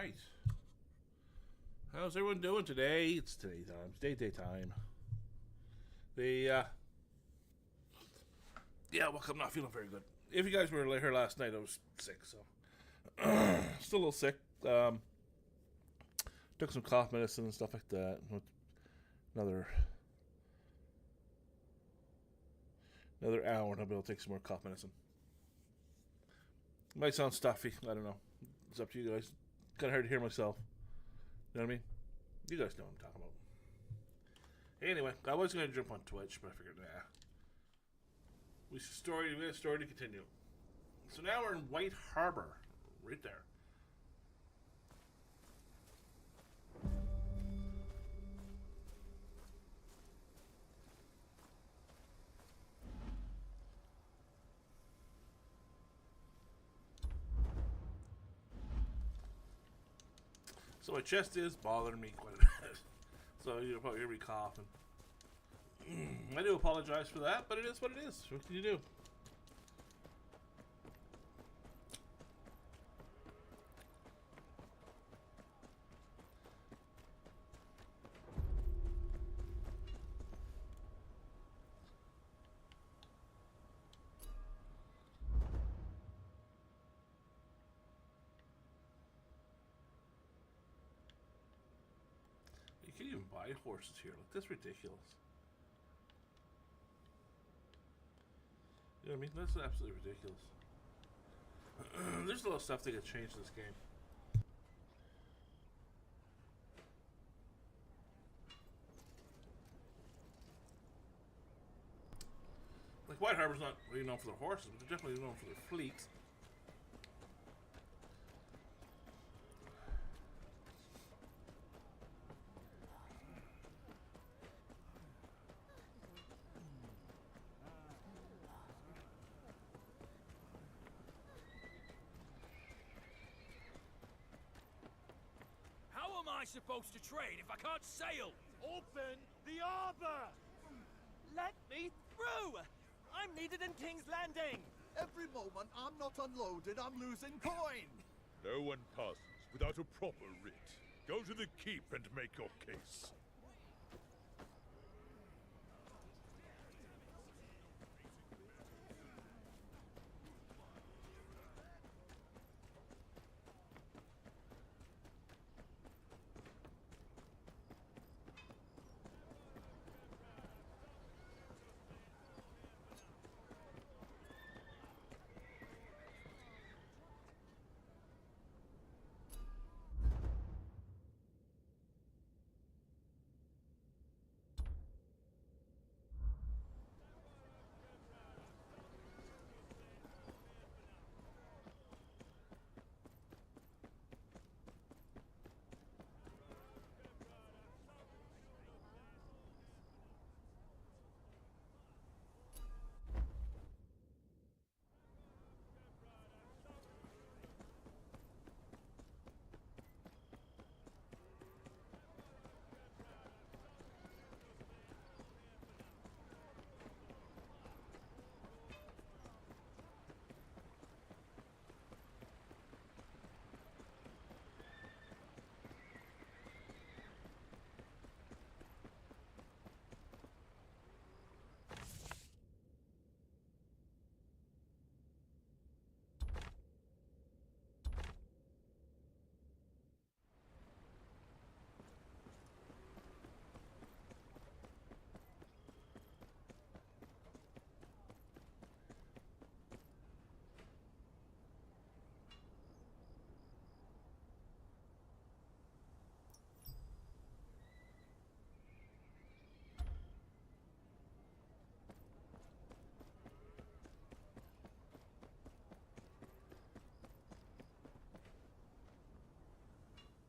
Alright. How's everyone doing today? It's today time. It's day time. Yeah, well, I'm not feeling very good. If you guys were here last night, I was sick, so. Still a little sick. Took some cough medicine and stuff like that. Another hour and I'll be able to take some more cough medicine. Might sound stuffy. I don't know. It's up to you guys. Kind of hard to hear myself. You know what I mean? You guys know what I'm talking about. Anyway, I was going to jump on Twitch, but I figured, nah. We had a story to continue. So now we're in White Harbor. Right there. So my chest is bothering me quite a bit. So you'll probably hear me coughing. I do apologize for that, but it is what it is. What can you do? You can't even buy horses here. Like, that's ridiculous. You know what I mean? That's absolutely ridiculous. There's a lot of stuff that get changed in this game. Like, White Harbor's not really known for their horses, but they're definitely known for their fleet. Supposed to trade if I can't sail? Open the harbor! Let me through! I'm needed in King's Landing! Every moment I'm not unloaded, I'm losing coin! No one passes without a proper writ. Go to the keep and make your case.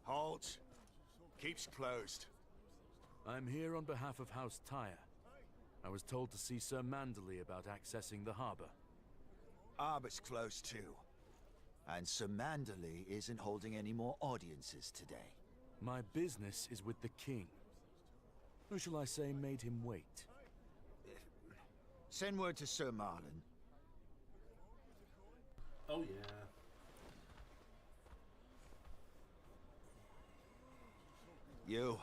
Halt. Keep's closed. I'm here on behalf of House Tyre. I was told to see Sir Manderly about accessing the harbor. Harbor's closed too. And Sir Manderly isn't holding any more audiences today. My business is with the king. Who shall I say made him wait? Send word to Sir Marlon. Oh yeah. You,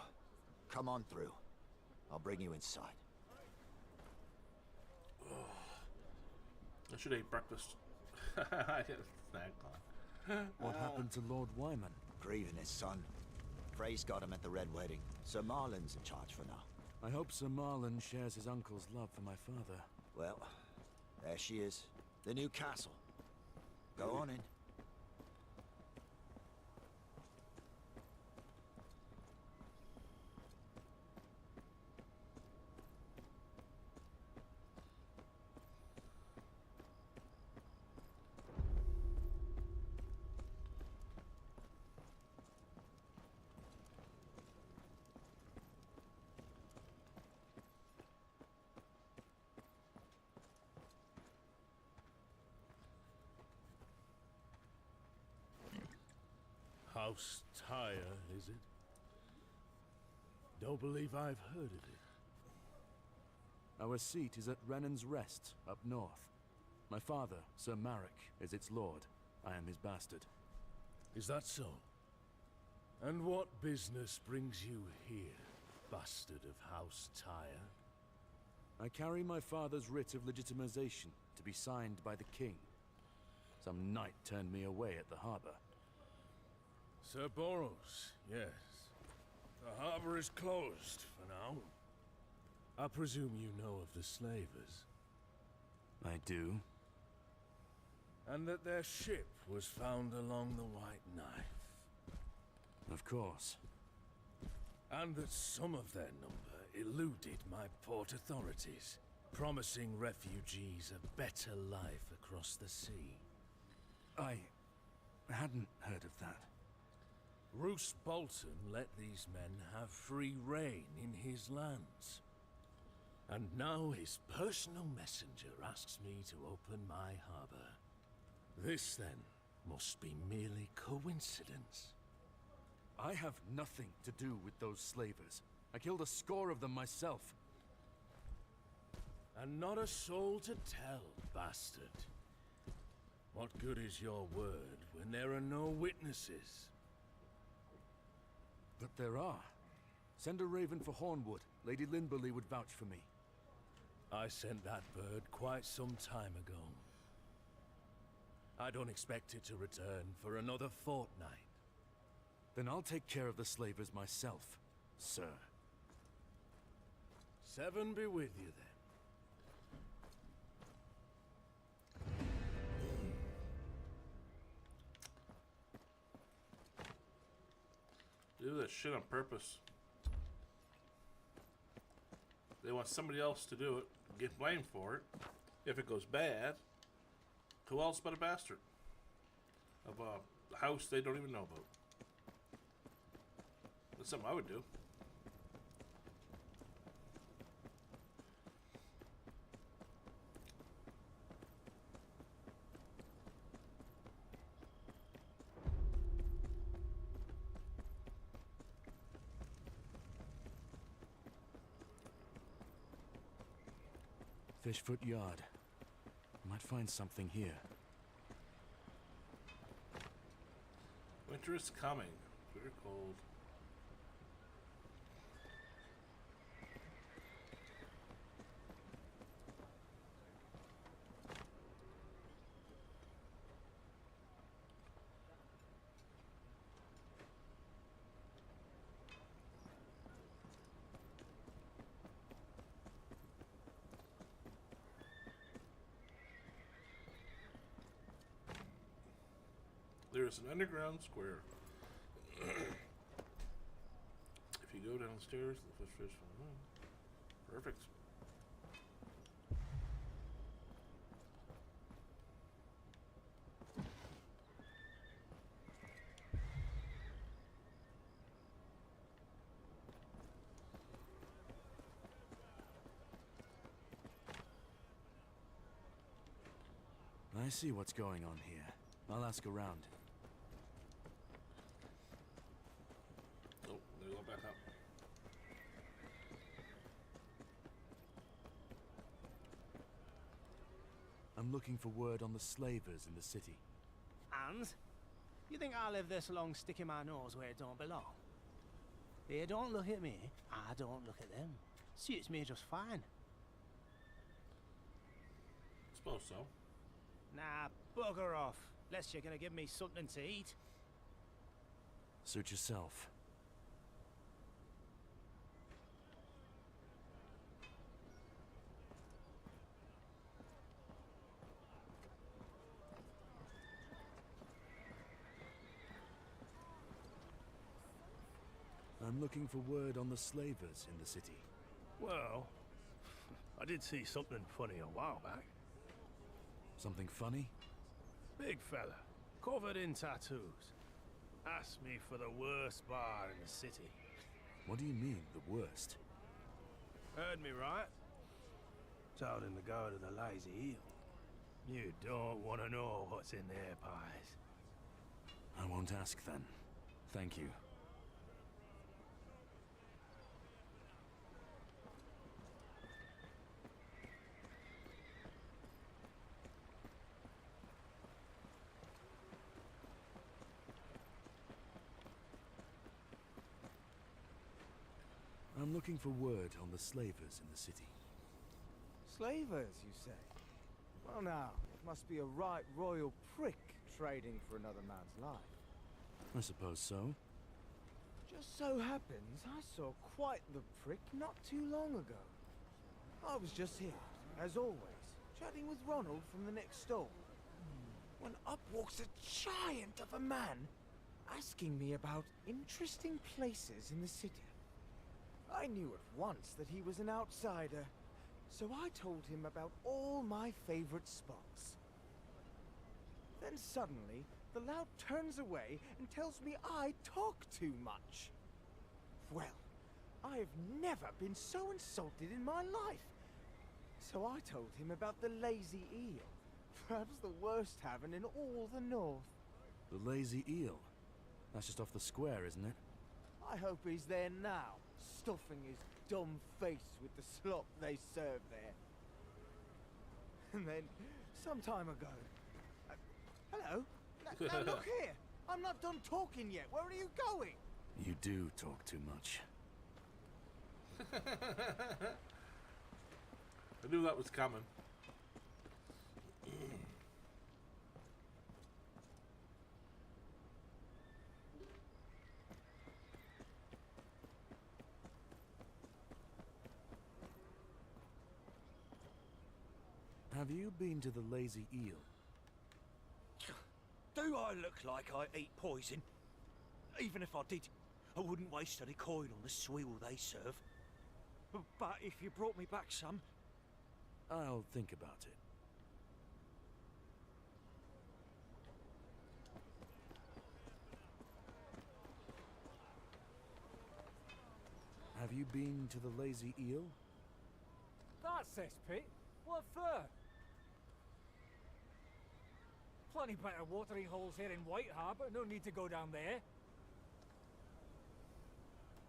come on through. I'll bring you inside. I should eat breakfast. I get a snack on. What happened to Lord Wyman? Grieving his son. Frey's got him at the Red Wedding, so Marlin's in charge for now. I hope Sir Marlon shares his uncle's love for my father. Well, there she is. The new castle. Go on in. House Tyre, is it? Don't believe I've heard of it. Our seat is at Renan's Rest, up north. My father, Sir Marek, is its lord. I am his bastard. Is that so? And what business brings you here, bastard of House Tyre? I carry my father's writ of legitimization to be signed by the king. Some knight turned me away at the harbor. Sir Boros, yes. The harbor is closed for now. I presume you know of the slavers. I do. And that their ship was found along the White Knife. Of course. And that some of their number eluded my port authorities, promising refugees a better life across the sea. I hadn't heard of that. Roose Bolton let these men have free reign in his lands. And now his personal messenger asks me to open my harbor. This, then, must be merely coincidence. I have nothing to do with those slavers. I killed a score of them myself. And not a soul to tell, bastard. What good is your word when there are no witnesses? But there are. Send a raven for Hornwood. Lady Linberly would vouch for me. I sent that bird quite some time ago. I don't expect it to return for another fortnight. Then I'll take care of the slavers myself, sir. 7 be with you, then. Do this shit on purpose. They want somebody else to do it, get blamed for it. If it goes bad, who else but a bastard of a house they don't even know about? That's something I would do. Fishfoot Yard. Might find something here. Winter is coming. Bitter cold. There's an underground square. If you go downstairs, the fish from perfect. I see what's going on here. I'll ask around. Oh, they go back up. I'm looking for word on the slavers in the city. And? You think I'll live this long sticking my nose where it don't belong? They don't look at me, I don't look at them. Suits me just fine. Suppose so. Nah, bugger off. Unless you're gonna give me something to eat. Suit yourself. I'm looking for word on the slavers in the city. Well, I did see something funny a while back. Something funny? Big fella, covered in tattoos. Asked me for the worst bar in the city. What do you mean, the worst? Heard me right? Told him to go to the Lazy Eel. You don't want to know what's in their pies. I won't ask then. Thank you. I'm looking for word on the slavers in the city. Slavers, you say? Well now, it must be a right royal prick trading for another man's life. I suppose so. Just so happens I saw quite the prick not too long ago. I was just here, as always, chatting with Ronald from the next stall, when up walks a giant of a man, asking me about interesting places in the city. I knew at once that he was an outsider, so I told him about all my favorite spots. Then suddenly, the lout turns away and tells me I talk too much. Well, I have never been so insulted in my life. So I told him about the Lazy Eel, perhaps the worst tavern in all the north. The Lazy Eel? That's just off the square, isn't it? I hope he's there now, stuffing his dumb face with the slop they serve there. And then, some time ago... hello? Now look here! I'm not done talking yet. Where are you going? You do talk too much. I knew that was coming. Have you been to the Lazy Eel? Do I look like I eat poison? Even if I did, I wouldn't waste any coin on the swill they serve. But if you brought me back some... I'll think about it. Have you been to the Lazy Eel? That cesspit? What for? Plenty better watering holes here in White Harbour. No need to go down there.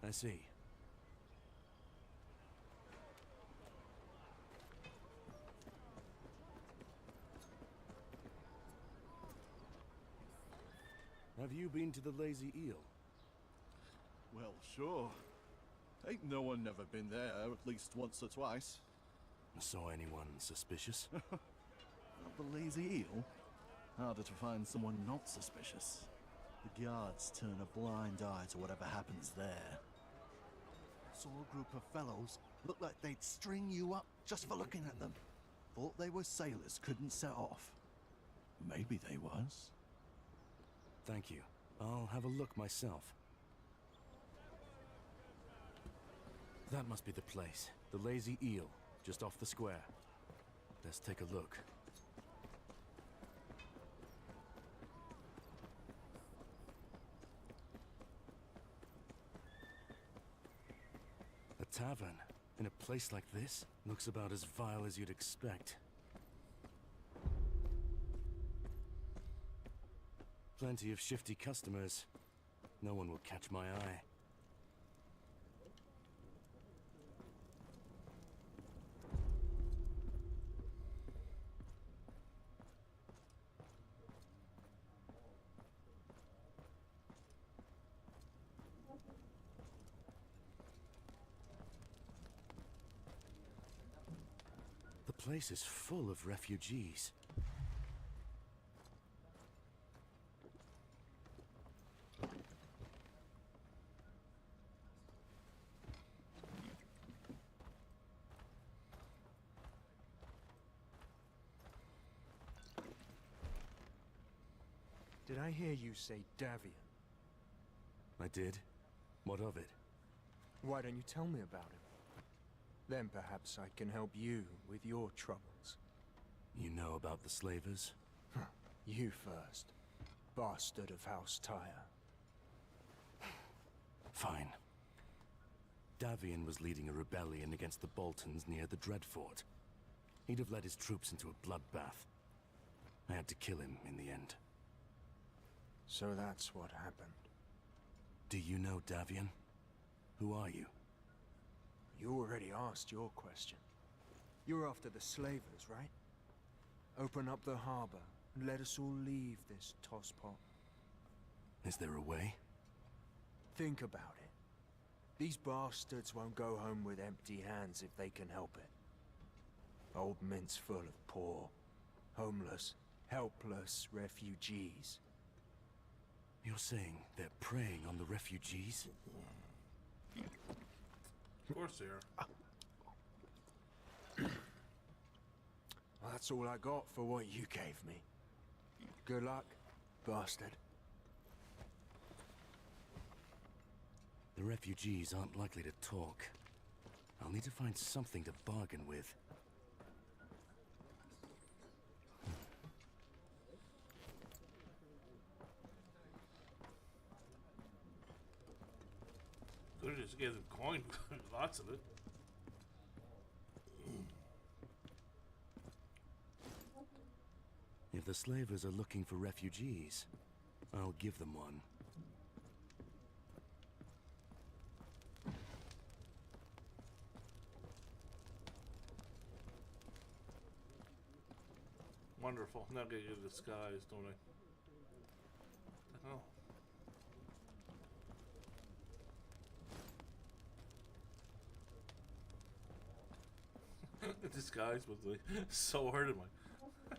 I see. Have you been to the Lazy Eel? Well, sure. Ain't no one never been there, at least once or twice. Saw anyone suspicious? The Lazy Eel? Harder to find someone not suspicious. The guards turn a blind eye to whatever happens there. Saw a group of fellows, looked like they'd string you up just for looking at them. Thought they were sailors, couldn't set off. Maybe they was. Thank you. I'll have a look myself. That must be the place. The Lazy Eel, just off the square. Let's take a look. A tavern in a place like this looks about as vile as you'd expect. Plenty of shifty customers. No one will catch my eye. place is full of refugees. Did I hear you say Davian? I did. What of it? Why don't you tell me about him? Then perhaps I can help you with your troubles. You know about the slavers? You first. Bastard of House Tyre. Fine. Davian was leading a rebellion against the Boltons near the Dreadfort. He'd have led his troops into a bloodbath. I had to kill him in the end. So that's what happened. Do you know Davian? Who are you? You already asked your question. You're after the slavers, right? Open up the harbor and let us all leave this tosspot. Is there a way? Think about it. These bastards won't go home with empty hands if they can help it. Old Mint's full of poor, homeless, helpless refugees. You're saying they're preying on the refugees? Of course they are. Well, that's all I got for what you gave me. Good luck, bastard. The refugees aren't likely to talk. I'll need to find something to bargain with. Could have just gave them coin. Lots of it. If the slavers are looking for refugees, I'll give them one. Wonderful. Now get you a disguise, don't I? What the hell? Disguise with the sword in my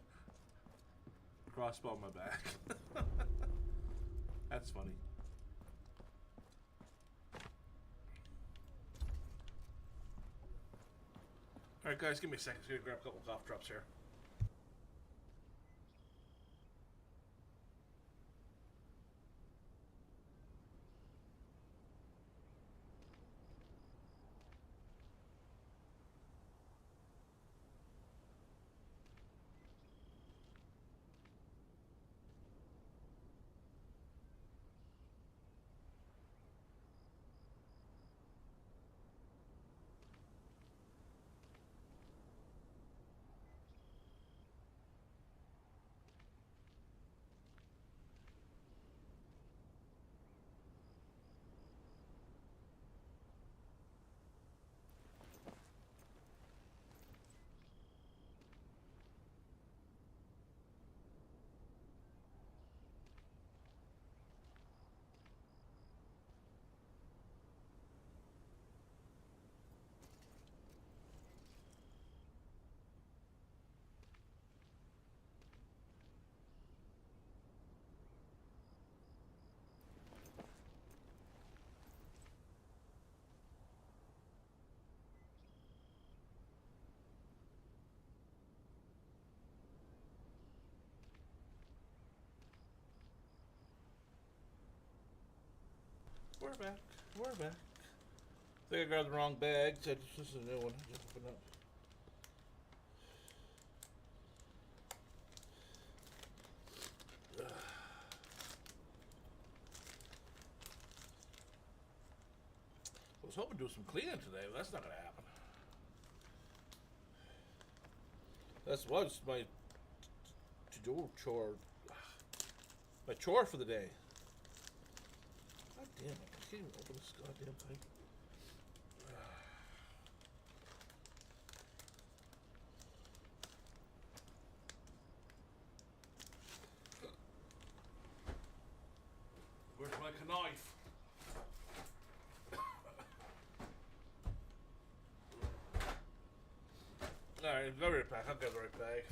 crossbow on my back. That's funny. Alright guys, give me a second. I'm gonna grab a couple cough drops here. We're back. We're back. I think I grabbed the wrong bag. So this is a new one. Just open up. I was hoping to do some cleaning today, but that's not going to happen. That was my to-do chore. My chore for the day. God damn it. I can't even open this goddamn thing. Where's my knife? Alright, Alright, go right back. I'll go right back.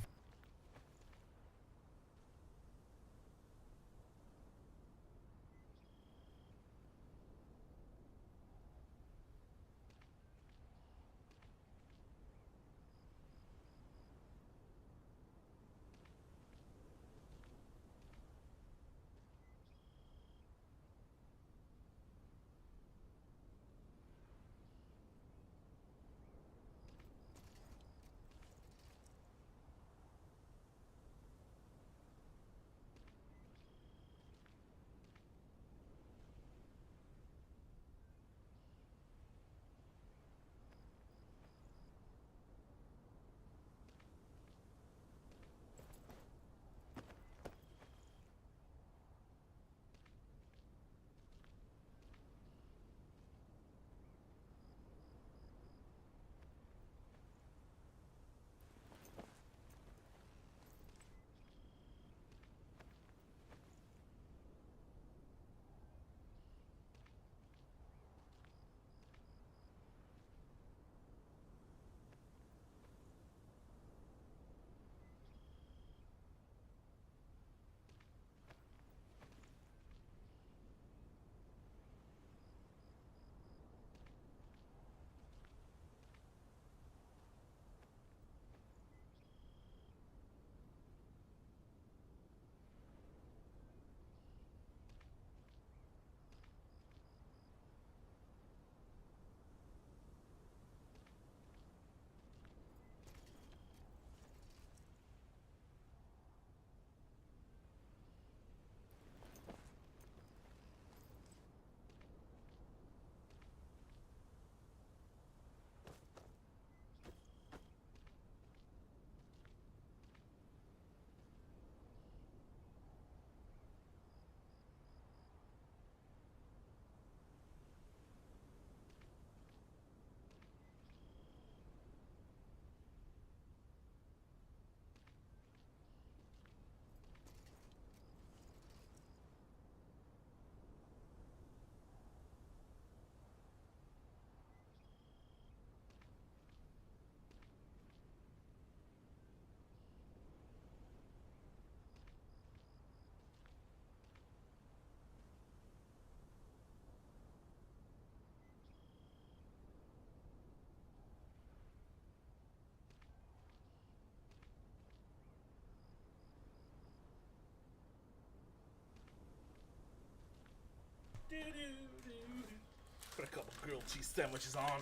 Put a couple grilled cheese sandwiches on.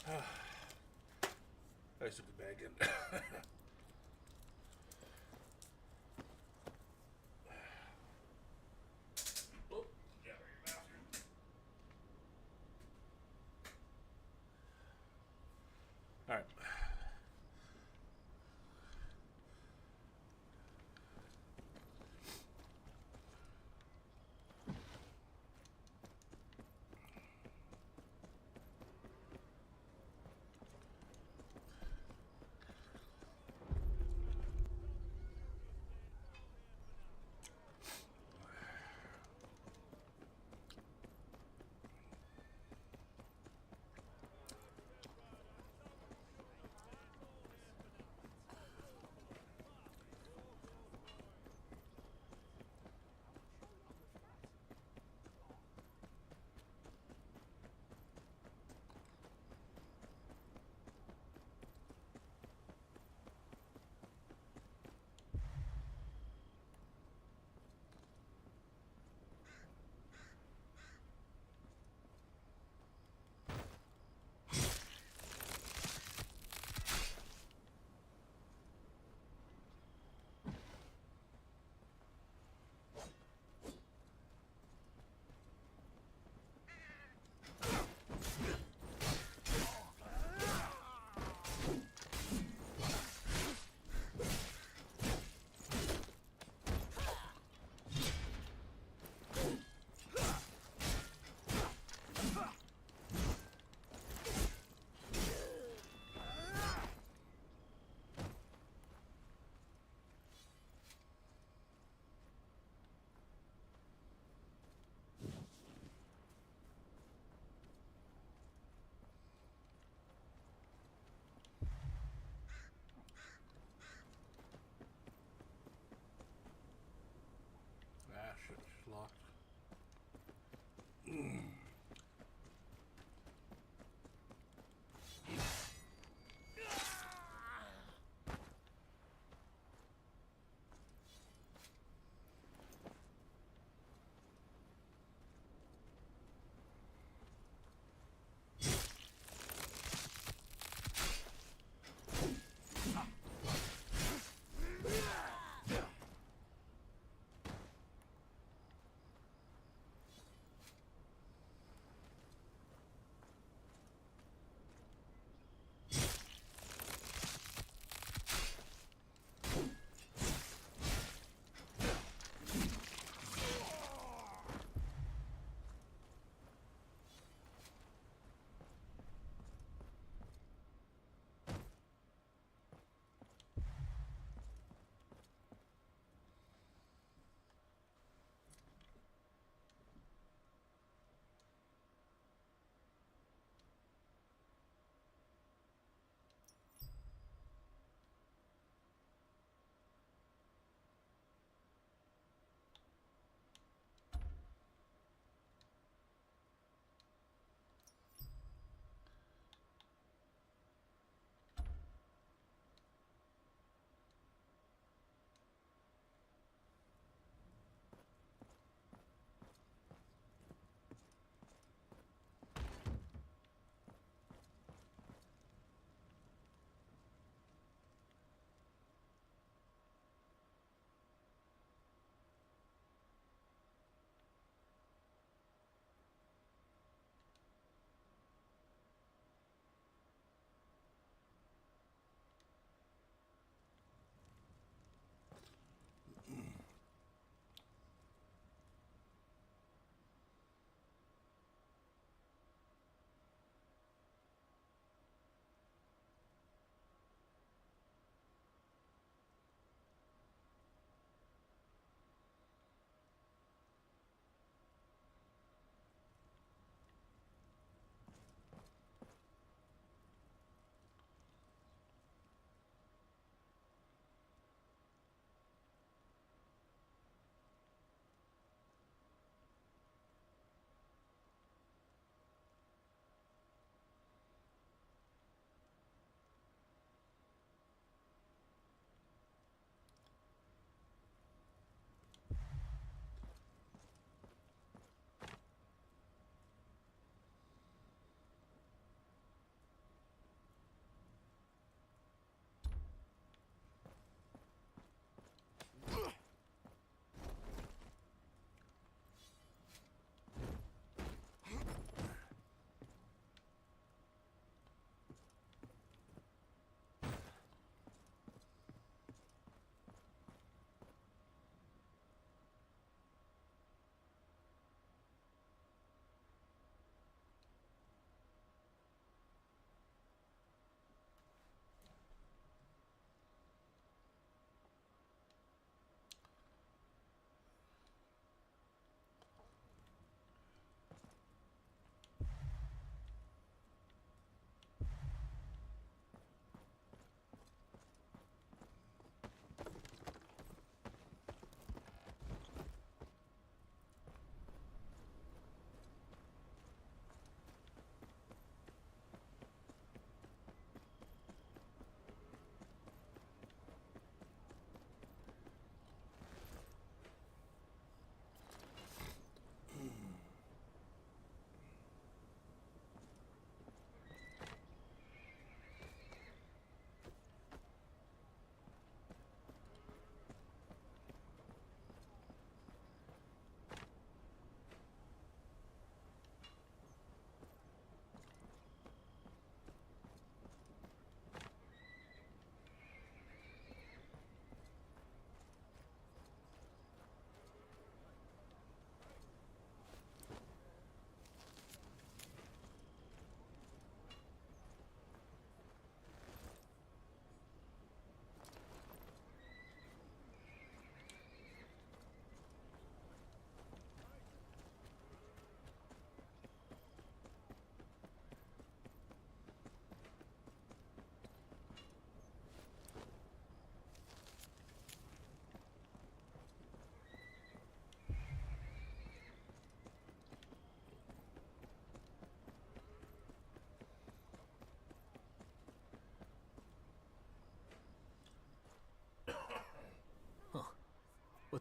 I just took the bag in. Oh, yeah, all right.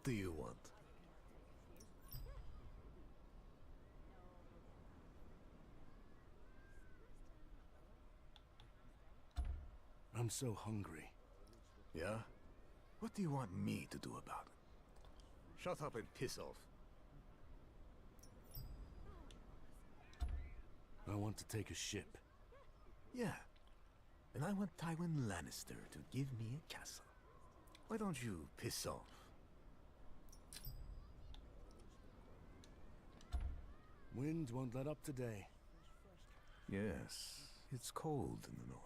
What do you want? I'm so hungry. Yeah? What do you want me to do about it? Shut up and piss off. I want to take a ship. Yeah. And I want Tywin Lannister to give me a castle. Why don't you piss off? Wind won't let up today. Yes, it's cold in the north.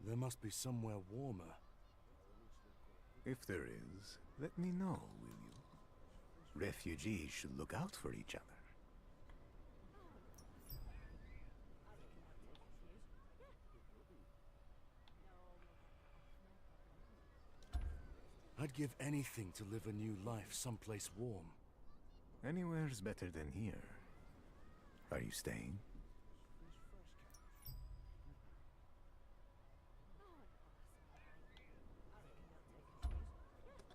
There must be somewhere warmer. If there is, let me know, will you? Refugees should look out for each other. I'd give anything to live a new life someplace warm. Anywhere's better than here. Are you staying?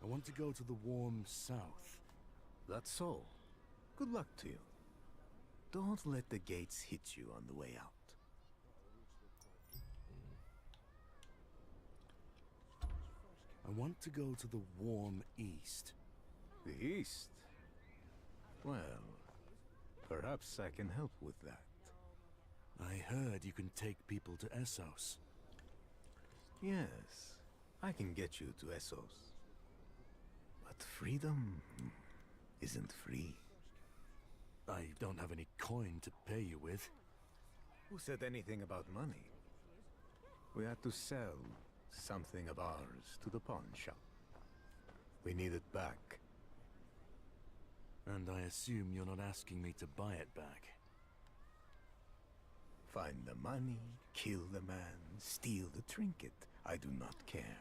I want to go to the warm south. That's all. Good luck to you. Don't let the gates hit you on the way out. I want to go to the warm east. The east? Well, perhaps I can help with that. I heard you can take people to Essos. Yes, I can get you to Essos. But freedom isn't free. I don't have any coin to pay you with. Who said anything about money? We had to sell something of ours to the pawn shop. We need it back. And I assume you're not asking me to buy it back. Find the money, kill the man, steal the trinket. I do not care.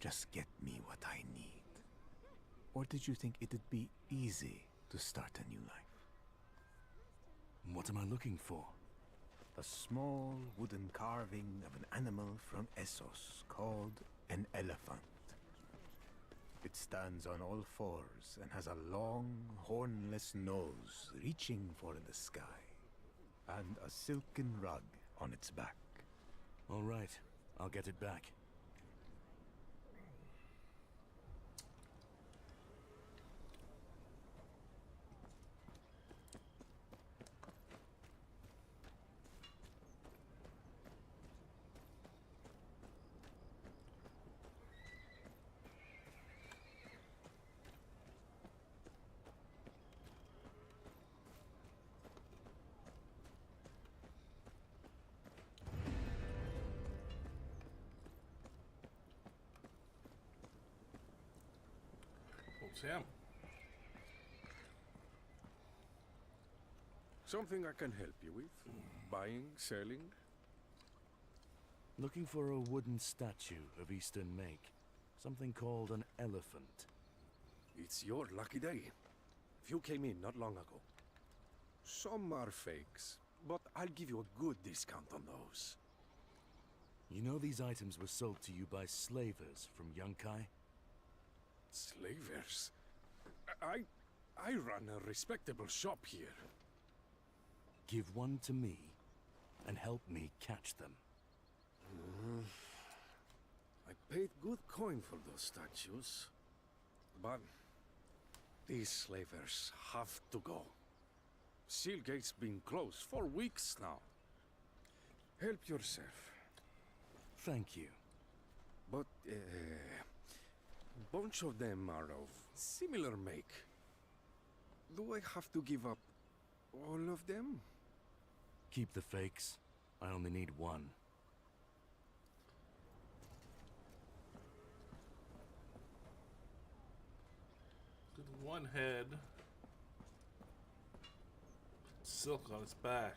Just get me what I need. Or did you think it'd be easy to start a new life? What am I looking for? A small wooden carving of an animal from Essos called an elephant. It stands on all fours and has a long, hornless nose reaching for the sky, and a silken rug on its back. All right, I'll get it back. Sam. Something I can help you with? Buying, selling? Looking for a wooden statue of Eastern make. Something called an elephant. It's your lucky day. Few came in not long ago. Some are fakes, but I'll give you a good discount on those. You know these items were sold to you by slavers from Yunkai? Slavers? I run a respectable shop here. Give one to me, and help me catch them. I paid good coin for those statues. But these slavers have to go. Seal gate's been closed for weeks now. Help yourself. Thank you. But bunch of them are of similar make. Do I have to give up all of them? Keep the fakes. I only need one. With one head, silk on its back.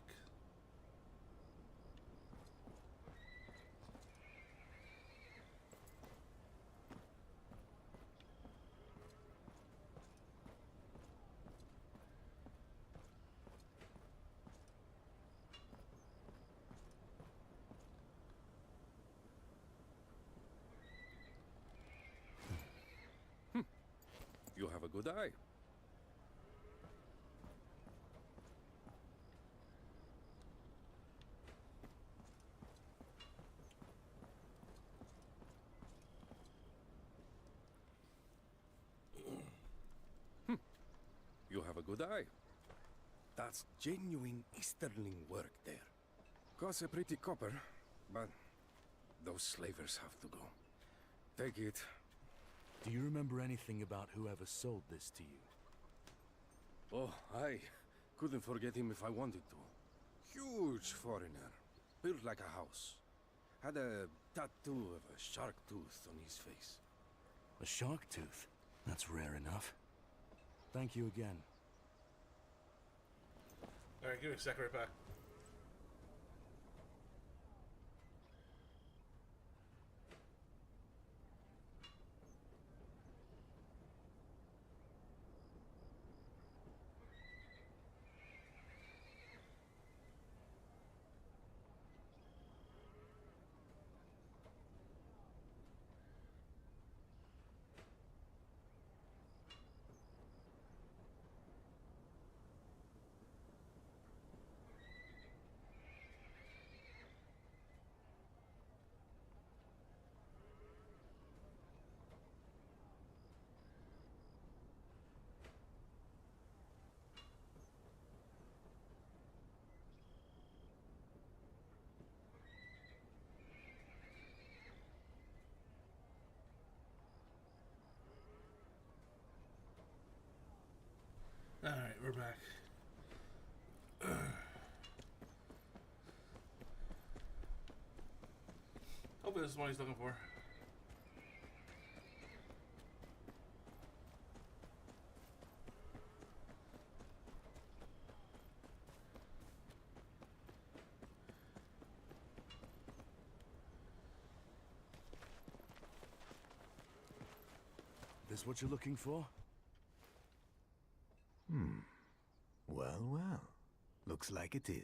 good eye. You have a good eye. That's genuine Easterling work there. Costs a pretty copper, but those slavers have to go. Take it. Do you remember anything about whoever sold this to you? Oh, I couldn't forget him if I wanted to. Huge foreigner, built like a house. Had a tattoo of a shark tooth on his face. A shark tooth? That's rare enough. Thank you again. Alright, give me a sec, right back. Alright, we're back. Hopefully this is what he's looking for. This what you're looking for? Well, well. Looks like it is.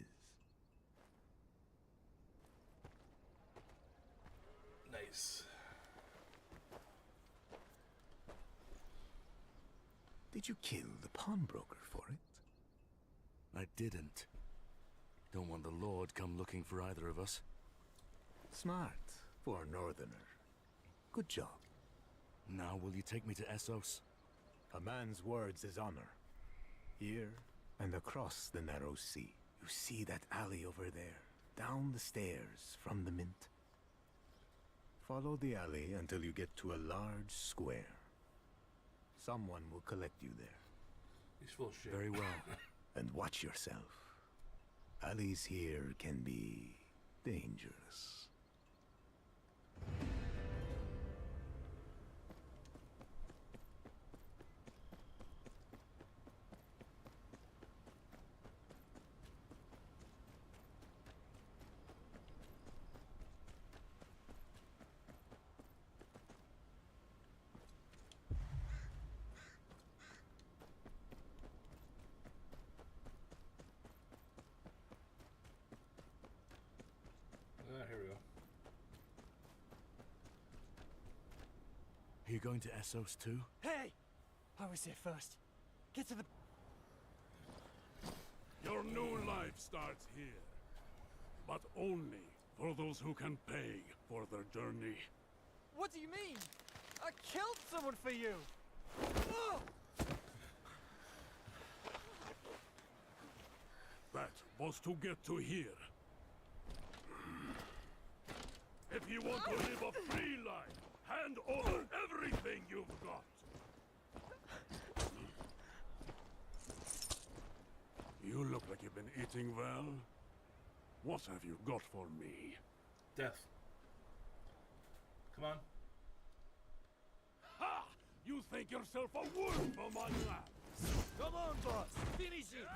Nice. Did you kill the pawnbroker for it? I didn't. Don't want the Lord come looking for either of us. Smart for a northerner. Good job. Now will you take me to Essos? A man's words is honor. Here and across the narrow sea. You see that alley over there, down the stairs from the mint. Follow the alley until you get to a large square. Someone will collect you there. He's full of shit. Very well. And watch yourself. Alleys here can be dangerous. Here we go. Are you going to Essos too? Hey! I was here first. Get to the... Your new life starts here. But only for those who can pay for their journey. What do you mean? I killed someone for you! Oh! That was to get to here. If you want to live a free life, hand over everything you've got. You look like you've been eating well. What have you got for me? Death. Come on. Ha! You think yourself a wolf for my land? Come on, boss! Finish it!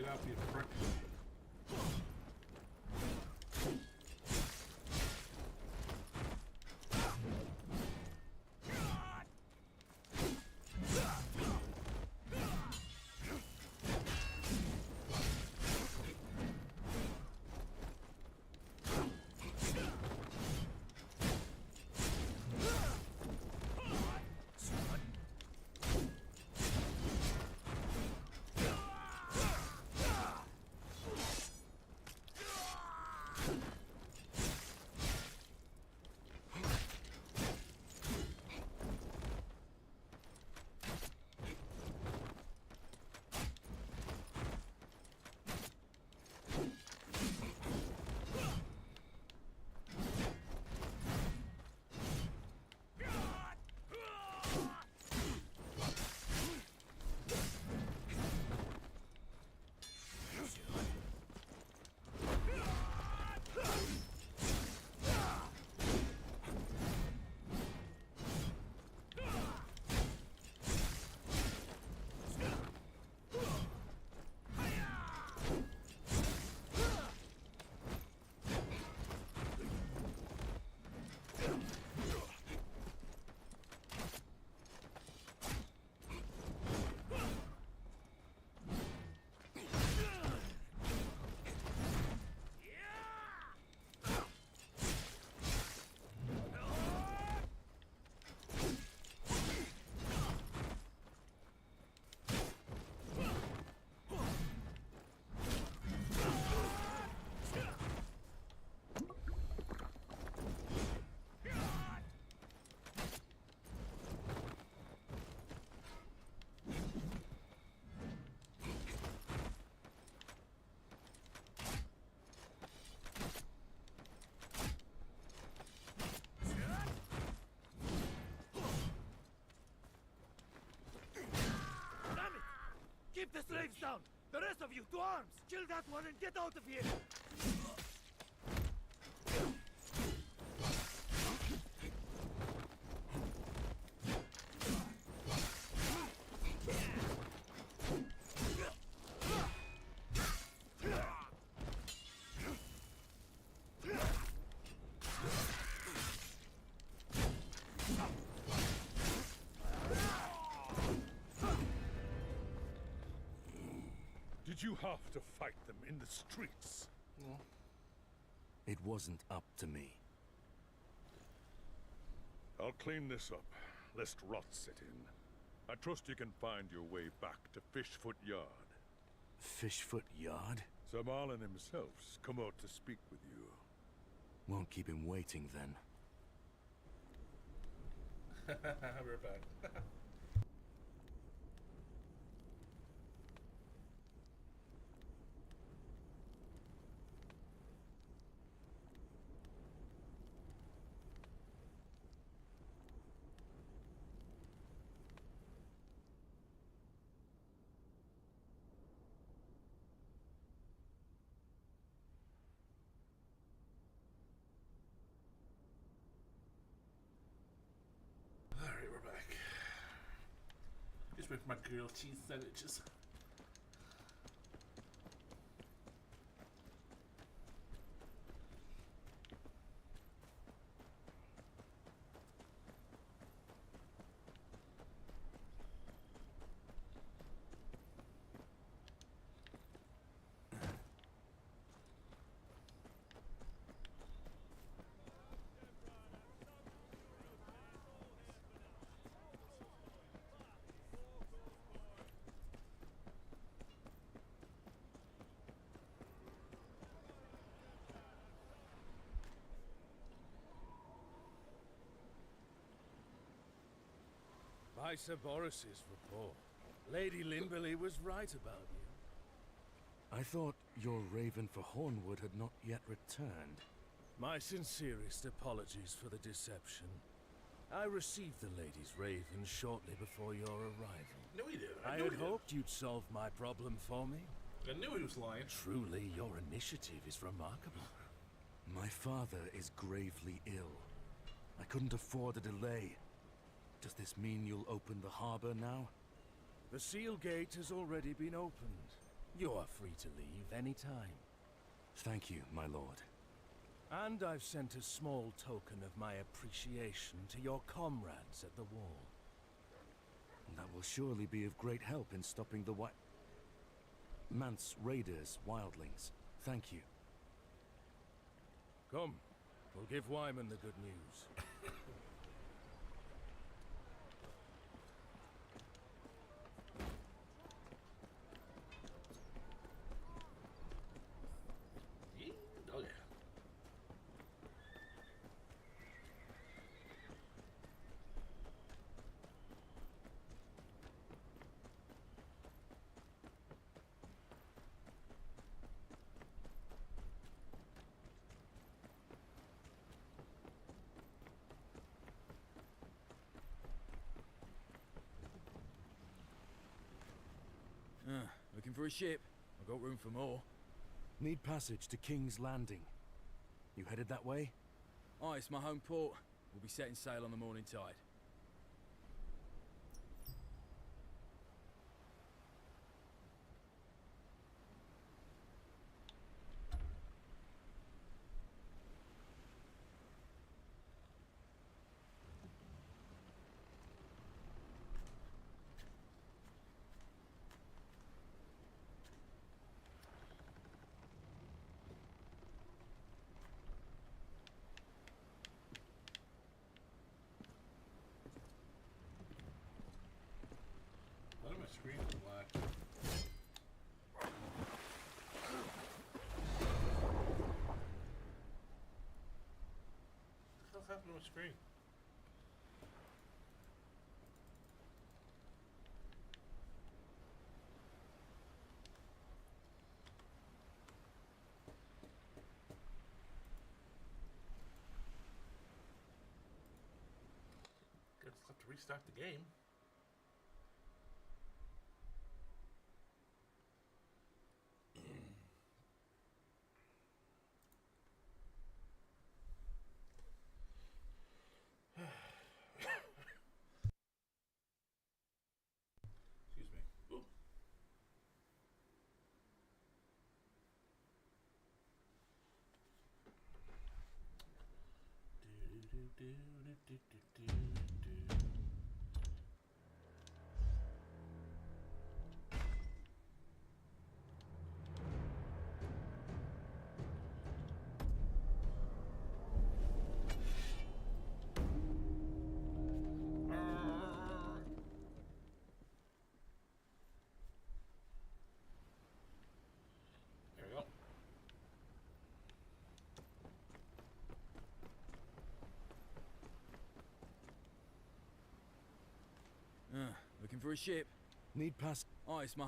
Get out, you prick. Keep the slaves down! The rest of you, to arms! Kill that one and get out of here! Did you have to fight them in the streets? No. It wasn't up to me. I'll clean this up, lest rot set in. I trust you can find your way back to Fishfoot Yard. Fishfoot Yard? Sir Marlin himself's come out to speak with you. Won't keep him waiting then. We're back. Alright, we're back. Just wait for my grilled cheese sandwiches. By Sir Boris's report, Lady Limberley was right about you. I thought your raven for Hornwood had not yet returned. My sincerest apologies for the deception. I received the lady's raven shortly before your arrival. No, he did. I had hoped you'd solve my problem for me. I knew he was lying. Truly, your initiative is remarkable. My father is gravely ill. I couldn't afford a delay. Does this mean you'll open the harbor now? The seal gate has already been opened. You're free to leave any time. Thank you, my lord. And I've sent a small token of my appreciation to your comrades at the wall. That will surely be of great help in stopping the Manse raiders, wildlings. Thank you. Come, we'll give Wyman the good news. Oh yeah. Looking for a ship? I've got room for more. Need passage to King's Landing. You headed that way? Oh, it's my home port. We'll be setting sail on the morning tide. Why my screen is black? What the hell's happened to my screen? Guess I'll have to restart the game. Excuse me. Ooh. There we go. Looking for a ship? Need pass. Oh, it's my...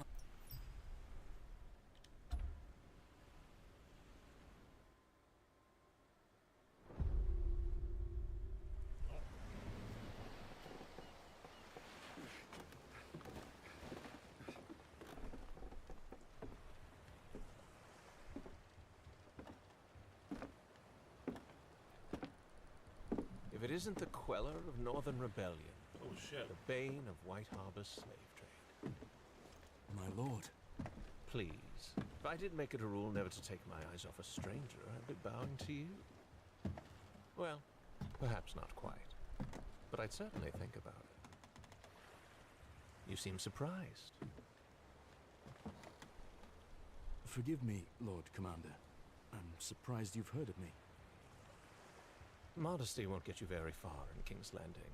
If it isn't the queller of Northern Rebellion, Oh shit. the bane of White Harbor's slave trade. My lord. Please, if I did make it a rule never to take my eyes off a stranger, I'd be bowing to you. Well, perhaps not quite, but I'd certainly think about it. You seem surprised. Forgive me, Lord Commander. I'm surprised you've heard of me. Modesty won't get you very far in King's Landing.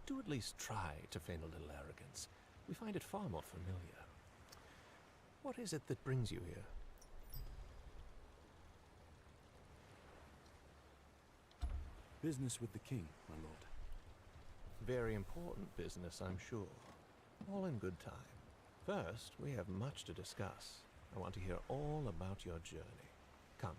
Do at least try to feign a little arrogance. We find it far more familiar. What is it that brings you here? Business with the king, my lord. Very important business, I'm sure. All in good time. First, we have much to discuss. I want to hear all about your journey. Come.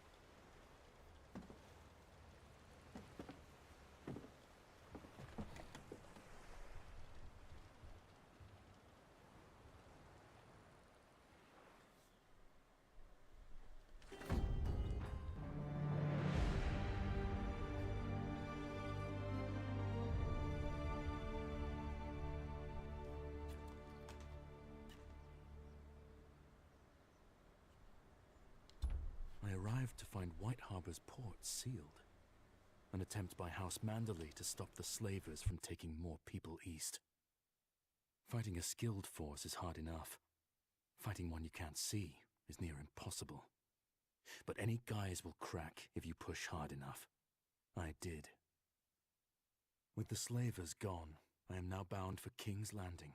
contrived to find White Harbor's port sealed. An attempt by House Manderly to stop the slavers from taking more people east. Fighting a skilled force is hard enough. Fighting one you can't see is near impossible. But any guys will crack if you push hard enough. I did. With the slavers gone, I am now bound for King's Landing.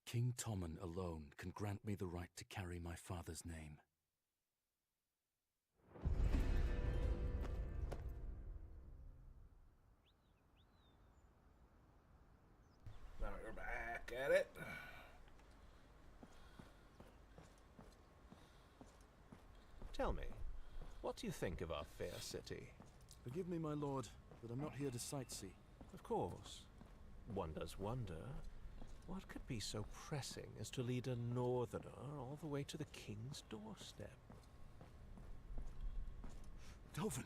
King Tommen alone can grant me the right to carry my father's name. Now we're back at it. Tell me, what do you think of our fair city? Forgive me, my lord, but I'm not here to sightsee. Of course. One does wonder, what could be so pressing as to lead a northerner all the way to the king's doorstep? Dovin!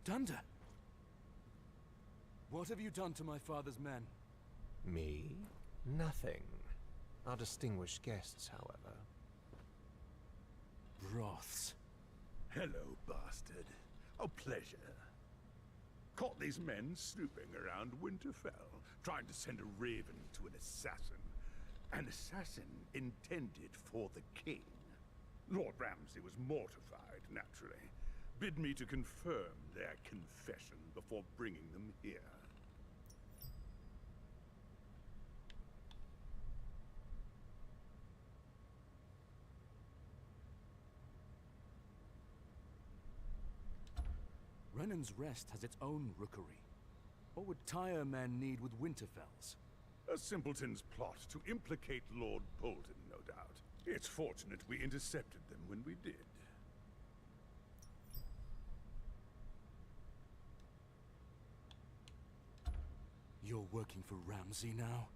Dunder! What have you done to my father's men? Me? Nothing. Our distinguished guests, however. Broths. Hello, bastard. A pleasure. Caught these men snooping around Winterfell, trying to send a raven to an assassin. An assassin intended for the king. Lord Ramsay was mortified, naturally. Bid me to confirm their confession before bringing them here. Renan's Rest has its own rookery. What would Tyre men need with Winterfells? A simpleton's plot to implicate Lord Bolton, no doubt. It's fortunate we intercepted them when we did. You're working for Ramsay now?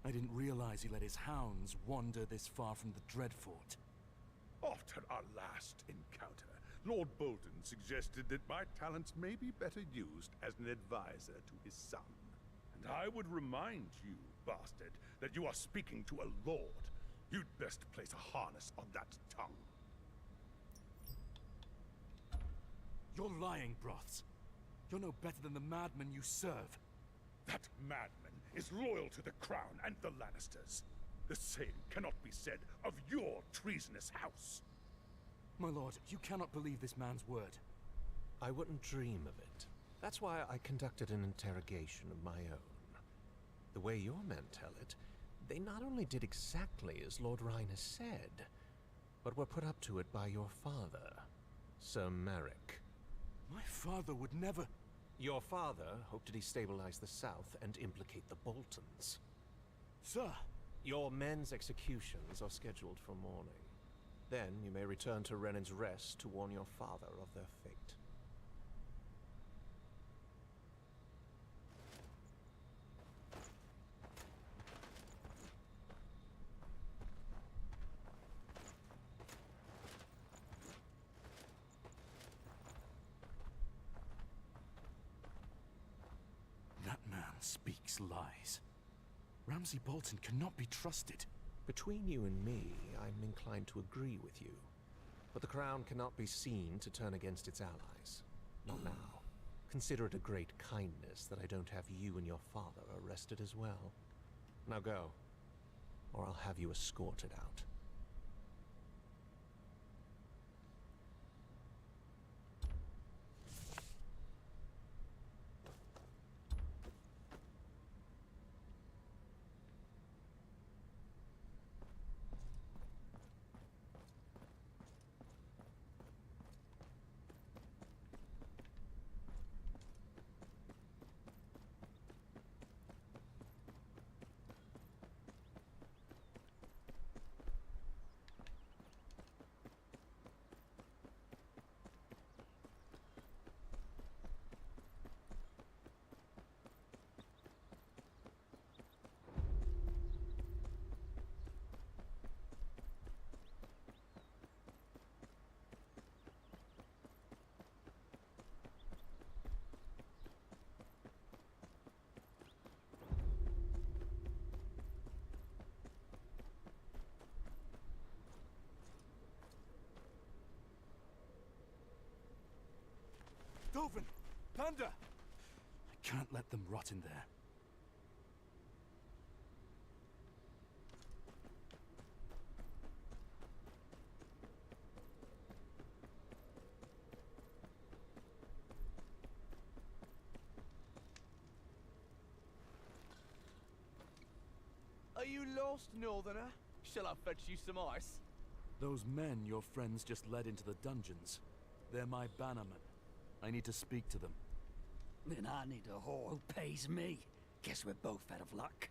I didn't realize he let his hounds wander this far from the Dreadfort. After our last encounter, Lord Bolton suggested that my talents may be better used as an advisor to his son. And I would remind you, bastard, that you are speaking to a lord. You'd best place a harness on that tongue. You're lying, Broths. You're no better than the madman you serve. That madman is loyal to the crown and the Lannisters. The same cannot be said of your treasonous house. My lord, you cannot believe this man's word. I wouldn't dream of it. That's why I conducted an interrogation of my own. The way your men tell it, they not only did exactly as Lord Rhyne has said, but were put up to it by your father, Sir Merrick. My father would never... Your father hoped to destabilize the south and implicate the Boltons. Sir! Your men's executions are scheduled for morning. Then you may return to Renan's Rest to warn your father of their fate. That man speaks lies. Ramsay Bolton cannot be trusted. Between you and me, I'm inclined to agree with you. But the crown cannot be seen to turn against its allies. Not now. Consider it a great kindness that I don't have you and your father arrested as well. Now go, or I'll have you escorted out. Coven! Thunder! I can't let them rot in there. Are you lost, Northerner? Shall I fetch you some ice? Those men your friends just led into the dungeons. They're my bannermen. I need to speak to them. Then I need a whore who pays me. Guess we're both out of luck.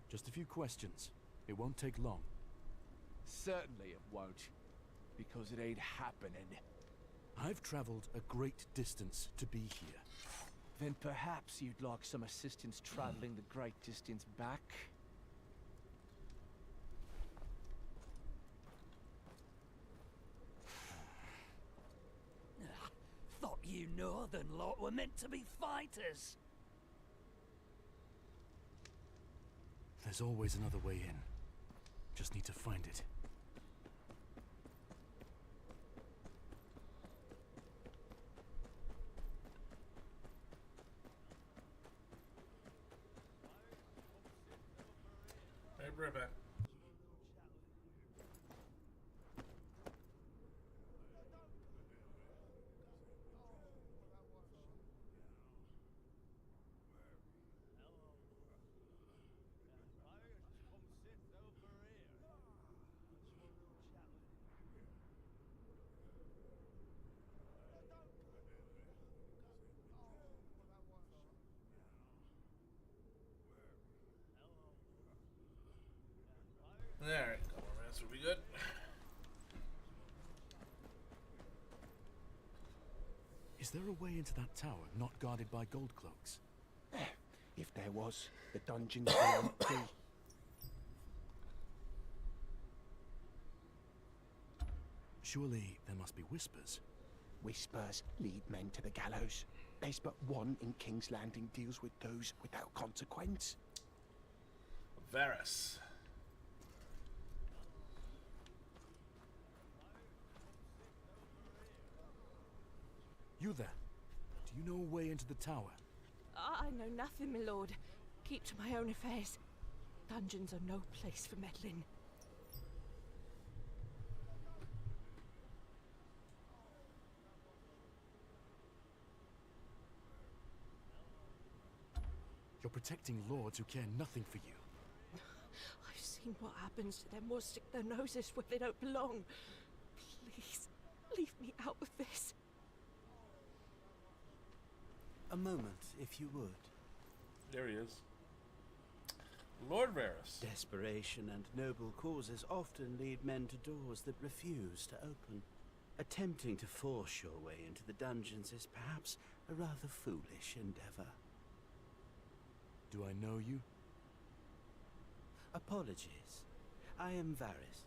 Just a few questions. It won't take long. Certainly it won't. Because it ain't happening. I've traveled a great distance to be here. Then perhaps you'd like some assistance traveling the great distance back? Thought you northern lot were meant to be fighters. There's always another way in. Just need to find it. Hey, right back. Alright, couple more minutes, will be good. Is there a way into that tower not guarded by gold cloaks? If there was, the dungeons were empty. Surely there must be whispers. Whispers lead men to the gallows. There's but one in King's Landing deals with those without consequence. Varys. You there? Do you know a way into the tower? I know nothing, my lord. Keep to my own affairs. Dungeons are no place for meddling. You're protecting lords who care nothing for you. I've seen what happens to them who stick their noses where they don't belong. Please, leave me out of this. A moment, if you would. There he is. Lord Varys. Desperation and noble causes often lead men to doors that refuse to open. Attempting to force your way into the dungeons is perhaps a rather foolish endeavor. Do I know you? Apologies. I am Varys.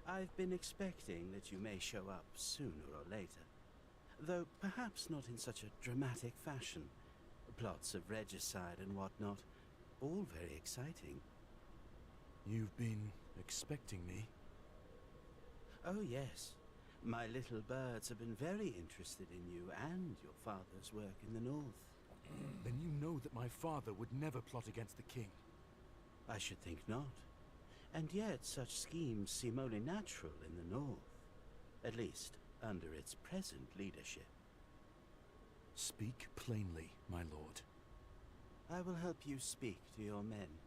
I've been expecting that you may show up sooner or later. Though perhaps not in such a dramatic fashion. Plots of regicide and whatnot. All very exciting. You've been expecting me? Oh yes. My little birds have been very interested in you and your father's work in the north. Then you know that my father would never plot against the king. I should think not. And yet such schemes seem only natural in the north. At least, under its present leadership. Speak plainly, my lord. I will help you speak to your men.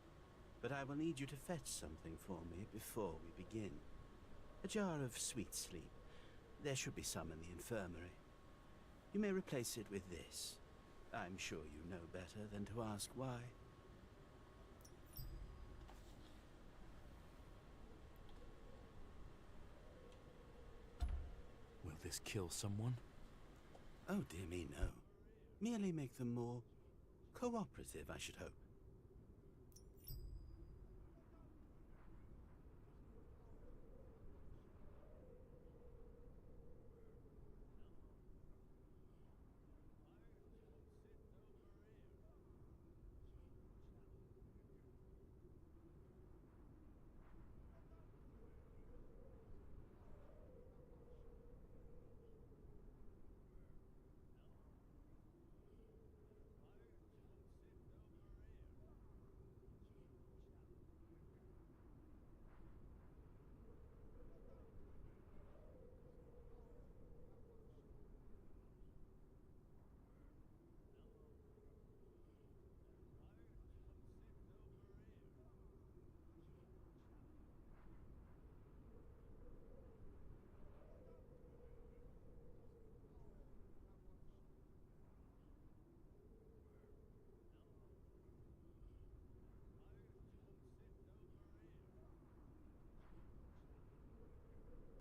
But I will need you to fetch something for me before we begin. A jar of sweet sleep. There should be some in the infirmary. You may replace it with this. I'm sure you know better than to ask why. Will this kill someone? Oh dear me, no. Merely make them more cooperative, I should hope.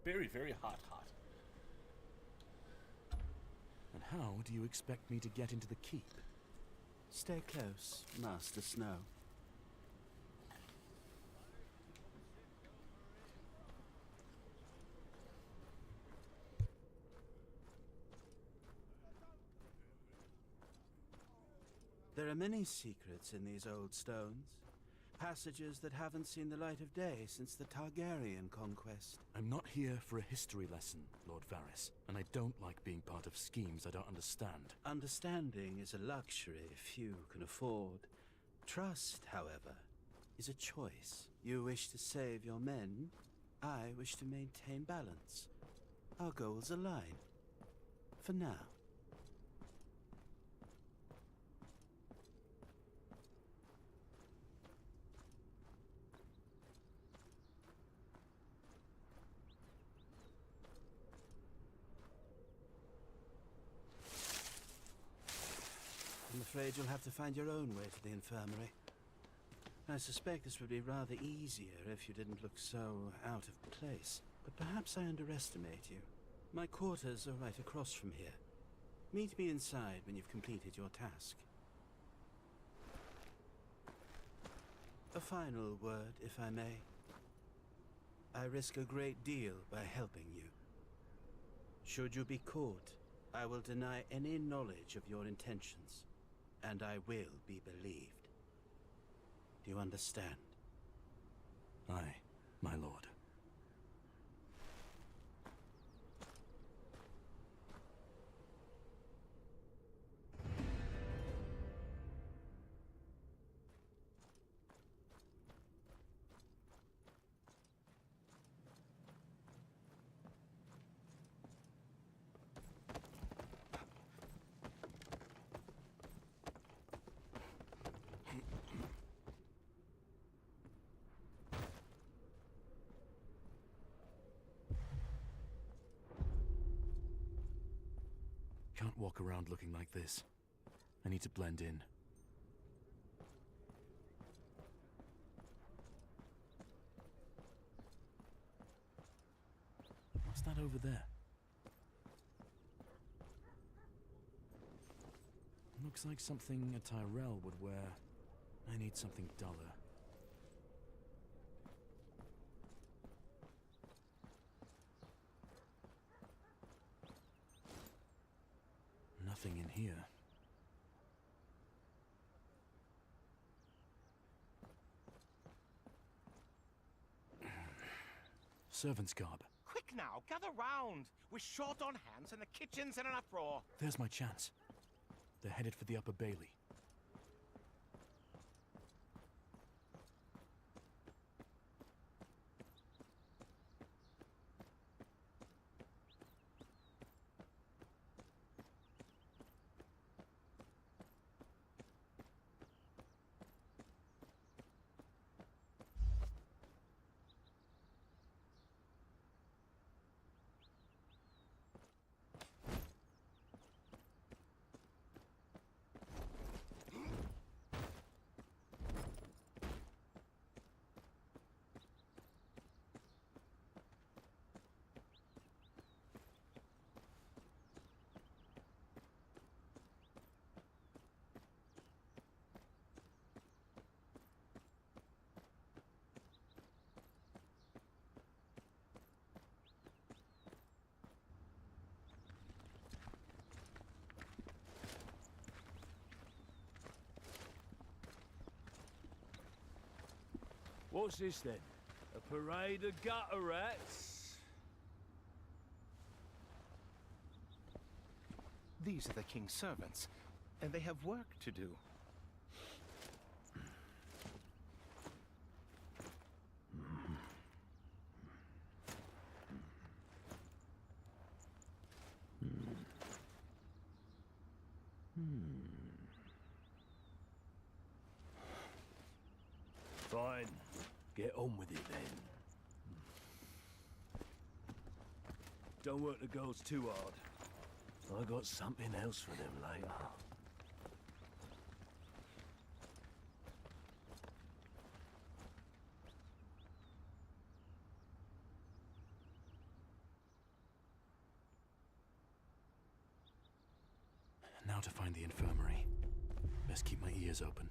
Very, very hot. And how do you expect me to get into the keep? Stay close, Master Snow. There are many secrets in these old stones. Passages that haven't seen the light of day since the Targaryen conquest. I'm not here for a history lesson, Lord Varys, and I don't like being part of schemes I don't understand. Understanding is a luxury few can afford. Trust, however, is a choice. You wish to save your men, I wish to maintain balance. Our goals align. For now. I'm afraid you'll have to find your own way to the infirmary. I suspect this would be rather easier if you didn't look so out of place. But perhaps I underestimate you. My quarters are right across from here. Meet me inside when you've completed your task. A final word, if I may. I risk a great deal by helping you. Should you be caught, I will deny any knowledge of your intentions. And I will be believed. Do you understand? Aye, my lord. Can't walk around looking like this. I need to blend in. What's that over there? Looks like something a Tyrell would wear. I need something duller. Nothing in here. Servant's garb. Quick now, gather round! We're short on hands and the kitchen's in an uproar. There's my chance. They're headed for the Upper Bailey. What's this then? A parade of gutter rats? These are the king's servants, and they have work to do. Fine. Get on with it then. Don't work the girls too hard. I got something else for them later. Now to find the infirmary. Best keep my ears open.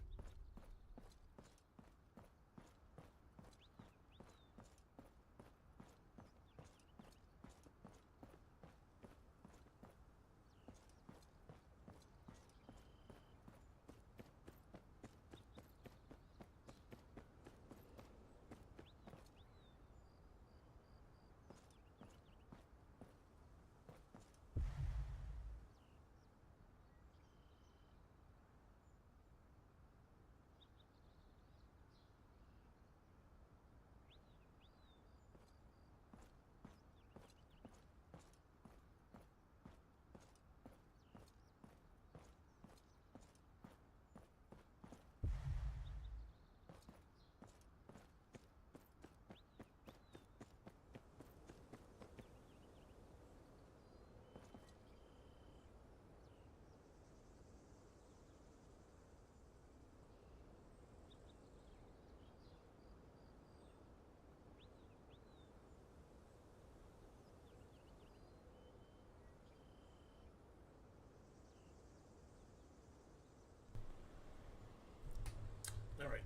All right.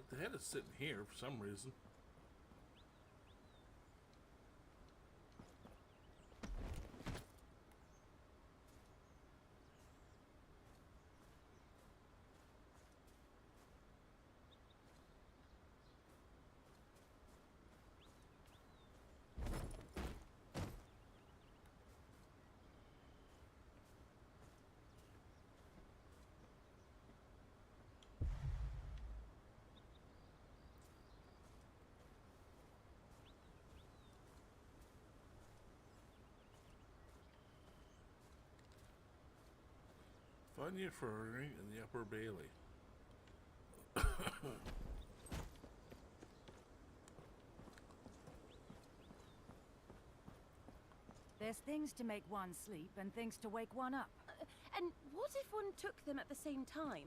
The head is sitting here for some reason. Find the infirmary in the Upper Bailey. There's things to make one sleep and things to wake one up. And what if one took them at the same time?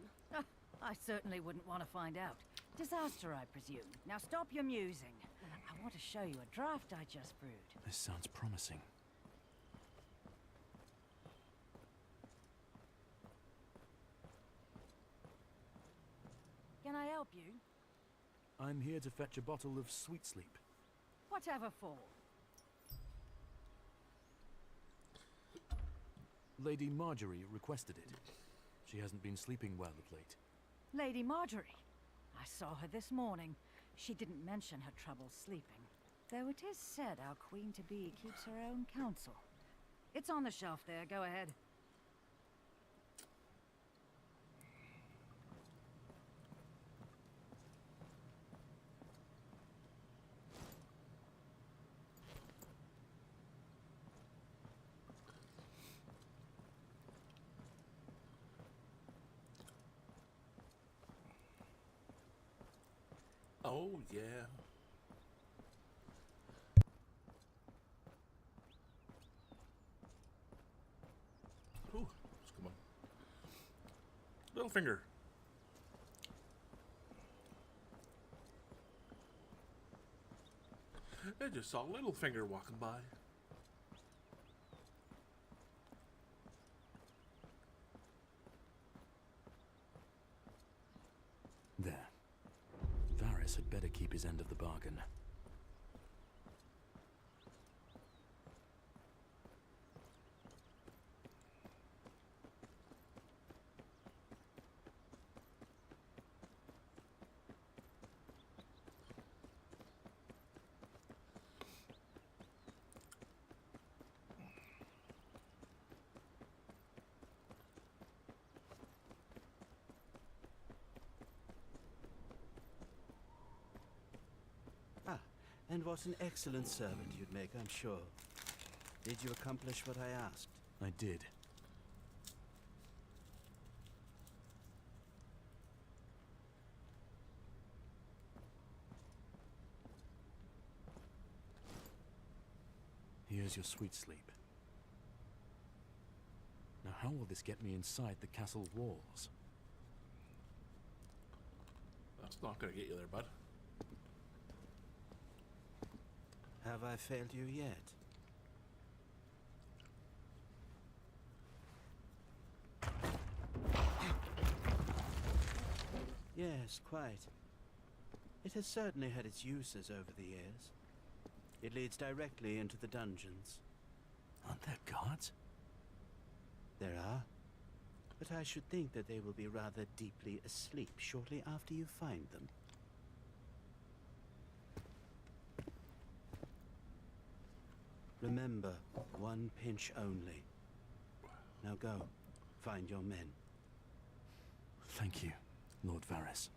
I certainly wouldn't want to find out. Disaster, I presume. Now stop your musing. I want to show you a draft I just brewed. This sounds promising. Can I help you? I'm here to fetch a bottle of sweet sleep. Whatever for? Lady Marjorie requested it. She hasn't been sleeping well of late. Lady Marjorie. I saw her this morning. She didn't mention her trouble sleeping. Though it is said our queen-to-be keeps her own counsel. It's on the shelf there. Go ahead. Oh, yeah. Ooh, come on. Little finger. I just saw Little Finger walking by. There. Varys had better keep his end of the bargain. And what an excellent servant you'd make, I'm sure. Did you accomplish what I asked? I did. Here's your sweet sleep. Now how will this get me inside the castle walls? That's not gonna get you there, bud. Have I failed you yet? Yes, quite. It has certainly had its uses over the years. It leads directly into the dungeons. Aren't there guards? There are. But I should think that they will be rather deeply asleep shortly after you find them. Remember, one pinch only. Now go, find your men. Thank you, Lord Varys.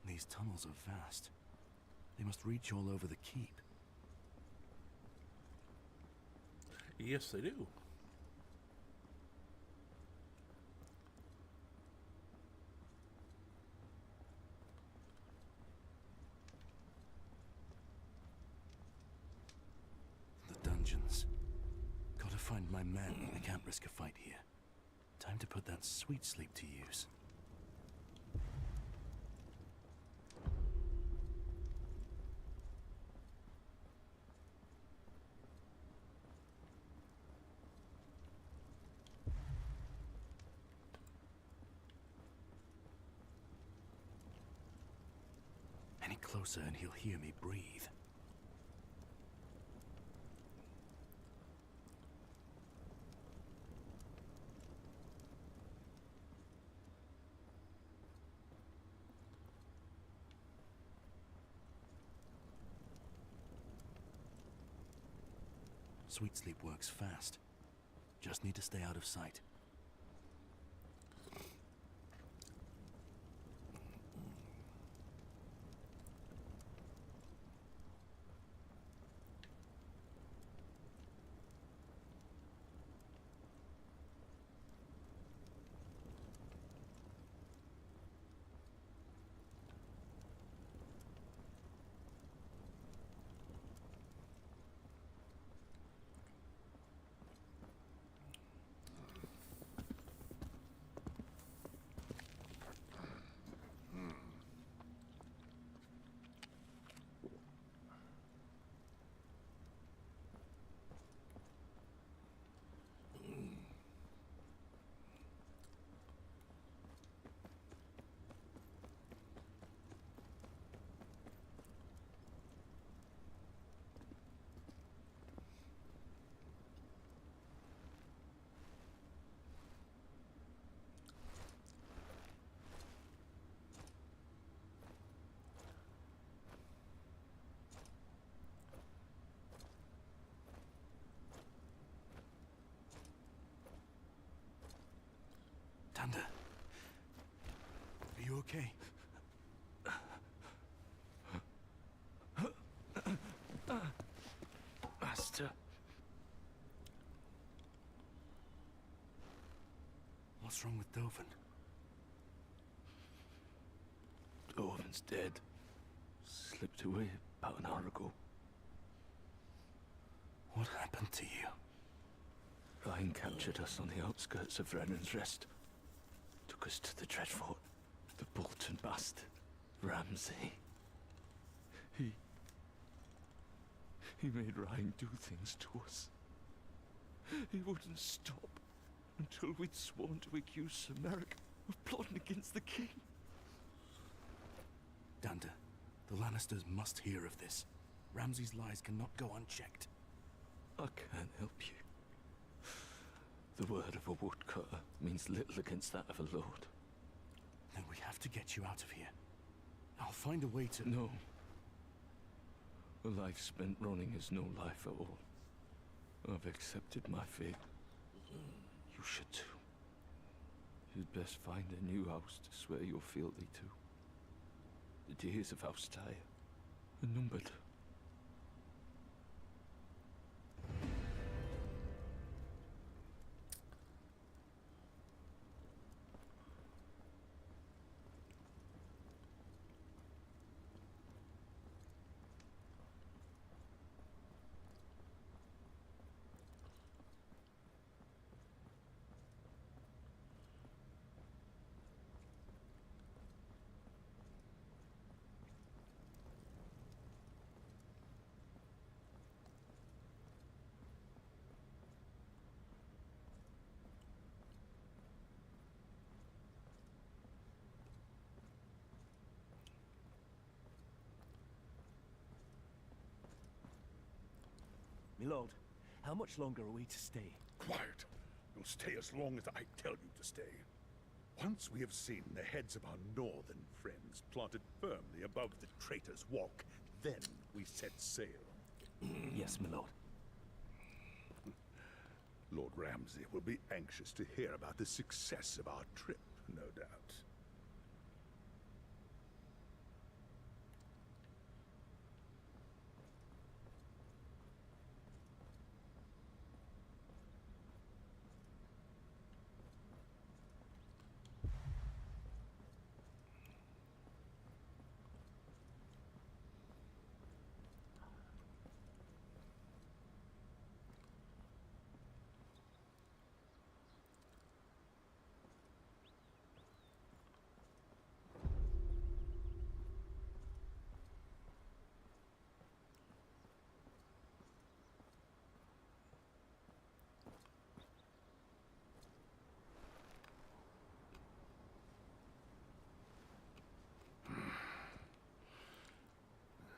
These tunnels are vast. They must reach all over the keep. Yes, they do. The dungeons. Gotta find my men. I can't risk a fight here. Time to put that sweet sleep to use. Any closer and he'll hear me breathe. Sweet sleep works fast. Just need to stay out of sight. Thunder. Are you okay? Master. What's wrong with Dovin? Dovin's dead. Slipped away about an hour ago. What happened to you? Ryan captured us on the outskirts of Brennan's Rest. Took us to the Dreadfort. The Bolton bastard, Ramsay. He made Ryan do things to us. He wouldn't stop until we'd sworn to accuse Sir Merrick of plotting against the king. Dunder, the Lannisters must hear of this. Ramsay's lies cannot go unchecked. I can't help you. The word of a woodcutter means little against that of a lord. Then we have to get you out of here. I'll find a way to... No. A life spent running is no life at all. I've accepted my fate. You should too. You'd best find a new house to swear your fealty to. The days of House Tyre are numbered. My lord, how much longer are we to stay? Quiet! You'll stay as long as I tell you to stay. Once we have seen the heads of our northern friends planted firmly above the traitor's walk, then we set sail. Yes, my lord. Lord Ramsay will be anxious to hear about the success of our trip, no doubt.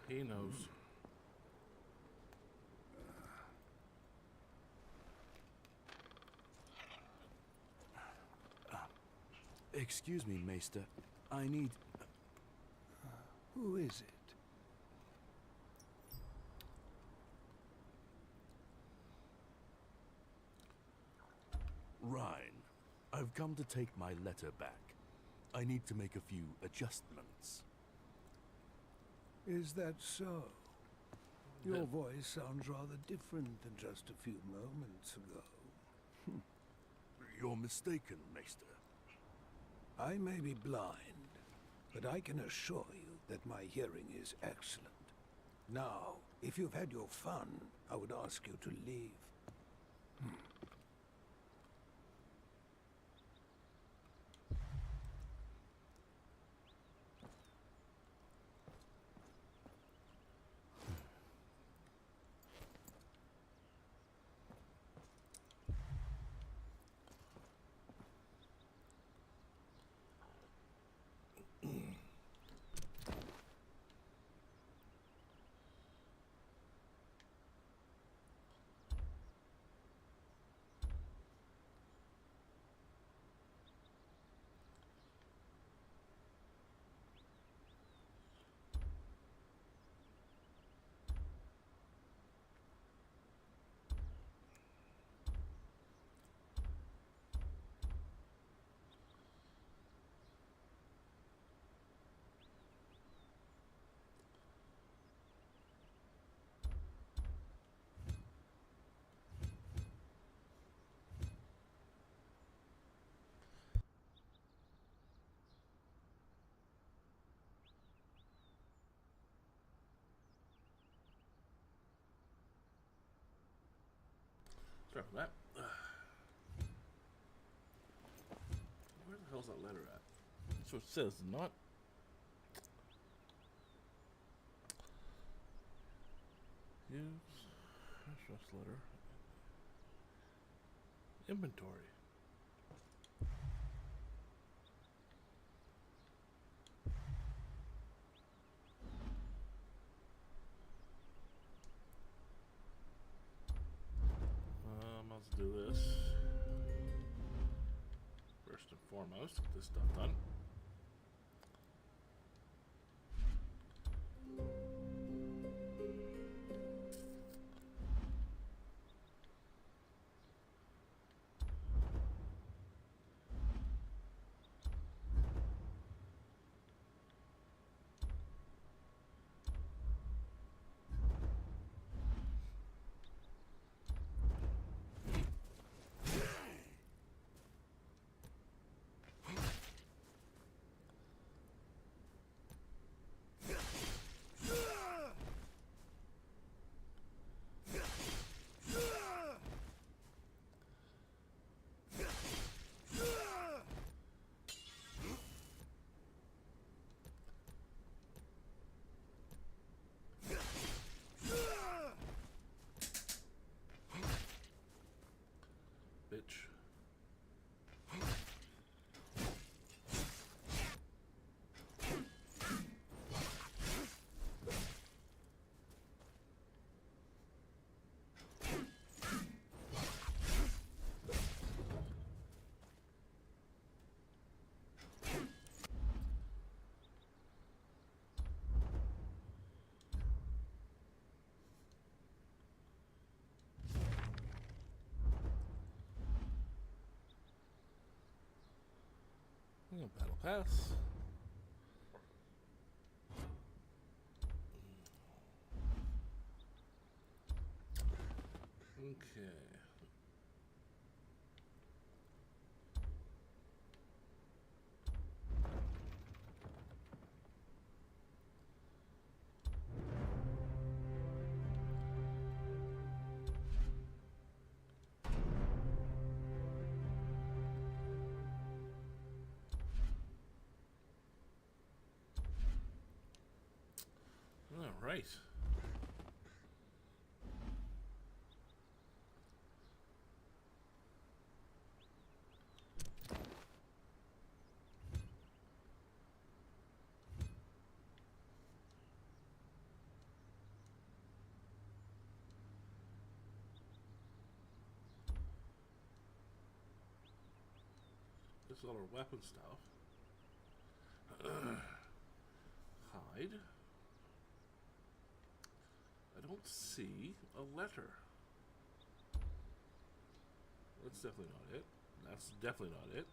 He knows. Excuse me, Maester. I need... Who is it? Rhine. I've come to take my letter back. I need to make a few adjustments. Is that so? Your voice sounds rather different than just a few moments ago. You're mistaken, Maester. I may be blind, but I can assure you that my hearing is excellent. Now, if you've had your fun, I would ask you to leave. Sorry for that. Where the hell's that letter at? That's what it says, not. Use address letter. Inventory. Let's do this. foremost. Get this stuff done. Bitch. Battle pass. Okay. All right. This is all our weapon stuff. Hide. I don't see a letter. That's definitely not it. That's definitely not it.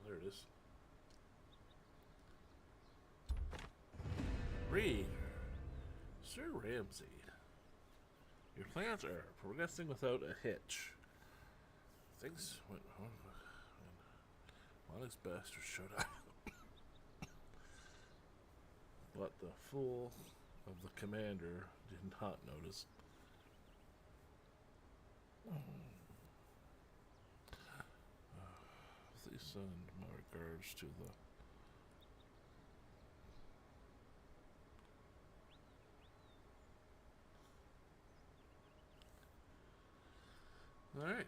There it is. Read. Sir Ramsay. Your plans are progressing without a hitch. Things went wrong. Alex Bastard showed up. But the fool of the commander did not notice. Please send my regards to the... Alright.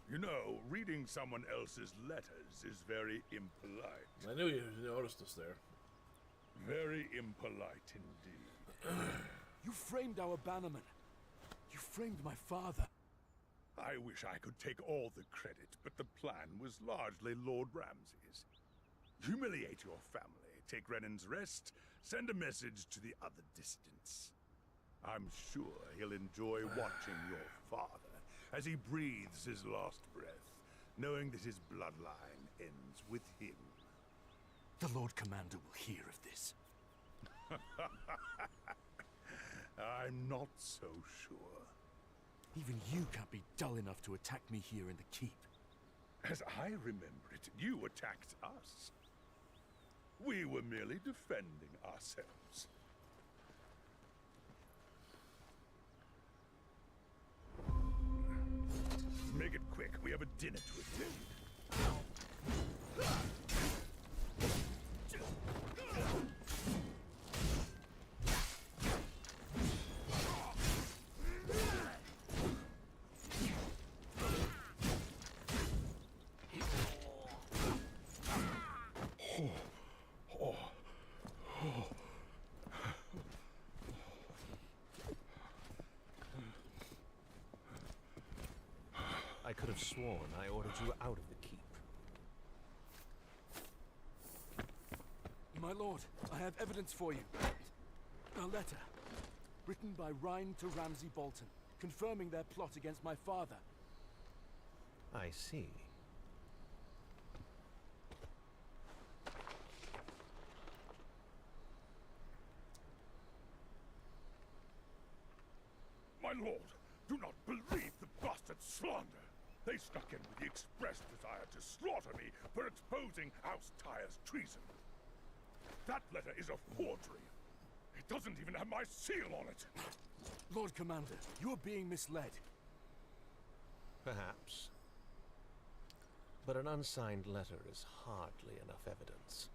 You know, reading someone else's letters is very impolite. I knew you noticed us there. Very impolite indeed. You framed our bannerman. You framed my father. I wish I could take all the credit, but the plan was largely Lord Ramsay's. Humiliate your family, take Renan's rest, send a message to the other distance. I'm sure he'll enjoy watching your father as he breathes his last breath, knowing that his bloodline ends with him. The Lord Commander will hear of this. I'm not so sure. Even you can't be dull enough to attack me here in the keep. As I remember it, you attacked us. We were merely defending ourselves. Make it quick. We have a dinner to attend. wanted you out of the keep. My lord, I have evidence for you. A letter, written by Rhine to Ramsay Bolton, confirming their plot against my father. I see. My lord, do not believe the bastard slander. They snuck in with the express desire to slaughter me for exposing House Tyre's treason. That letter is a forgery. It doesn't even have my seal on it. Lord Commander, you are being misled. Perhaps. But an unsigned letter is hardly enough evidence.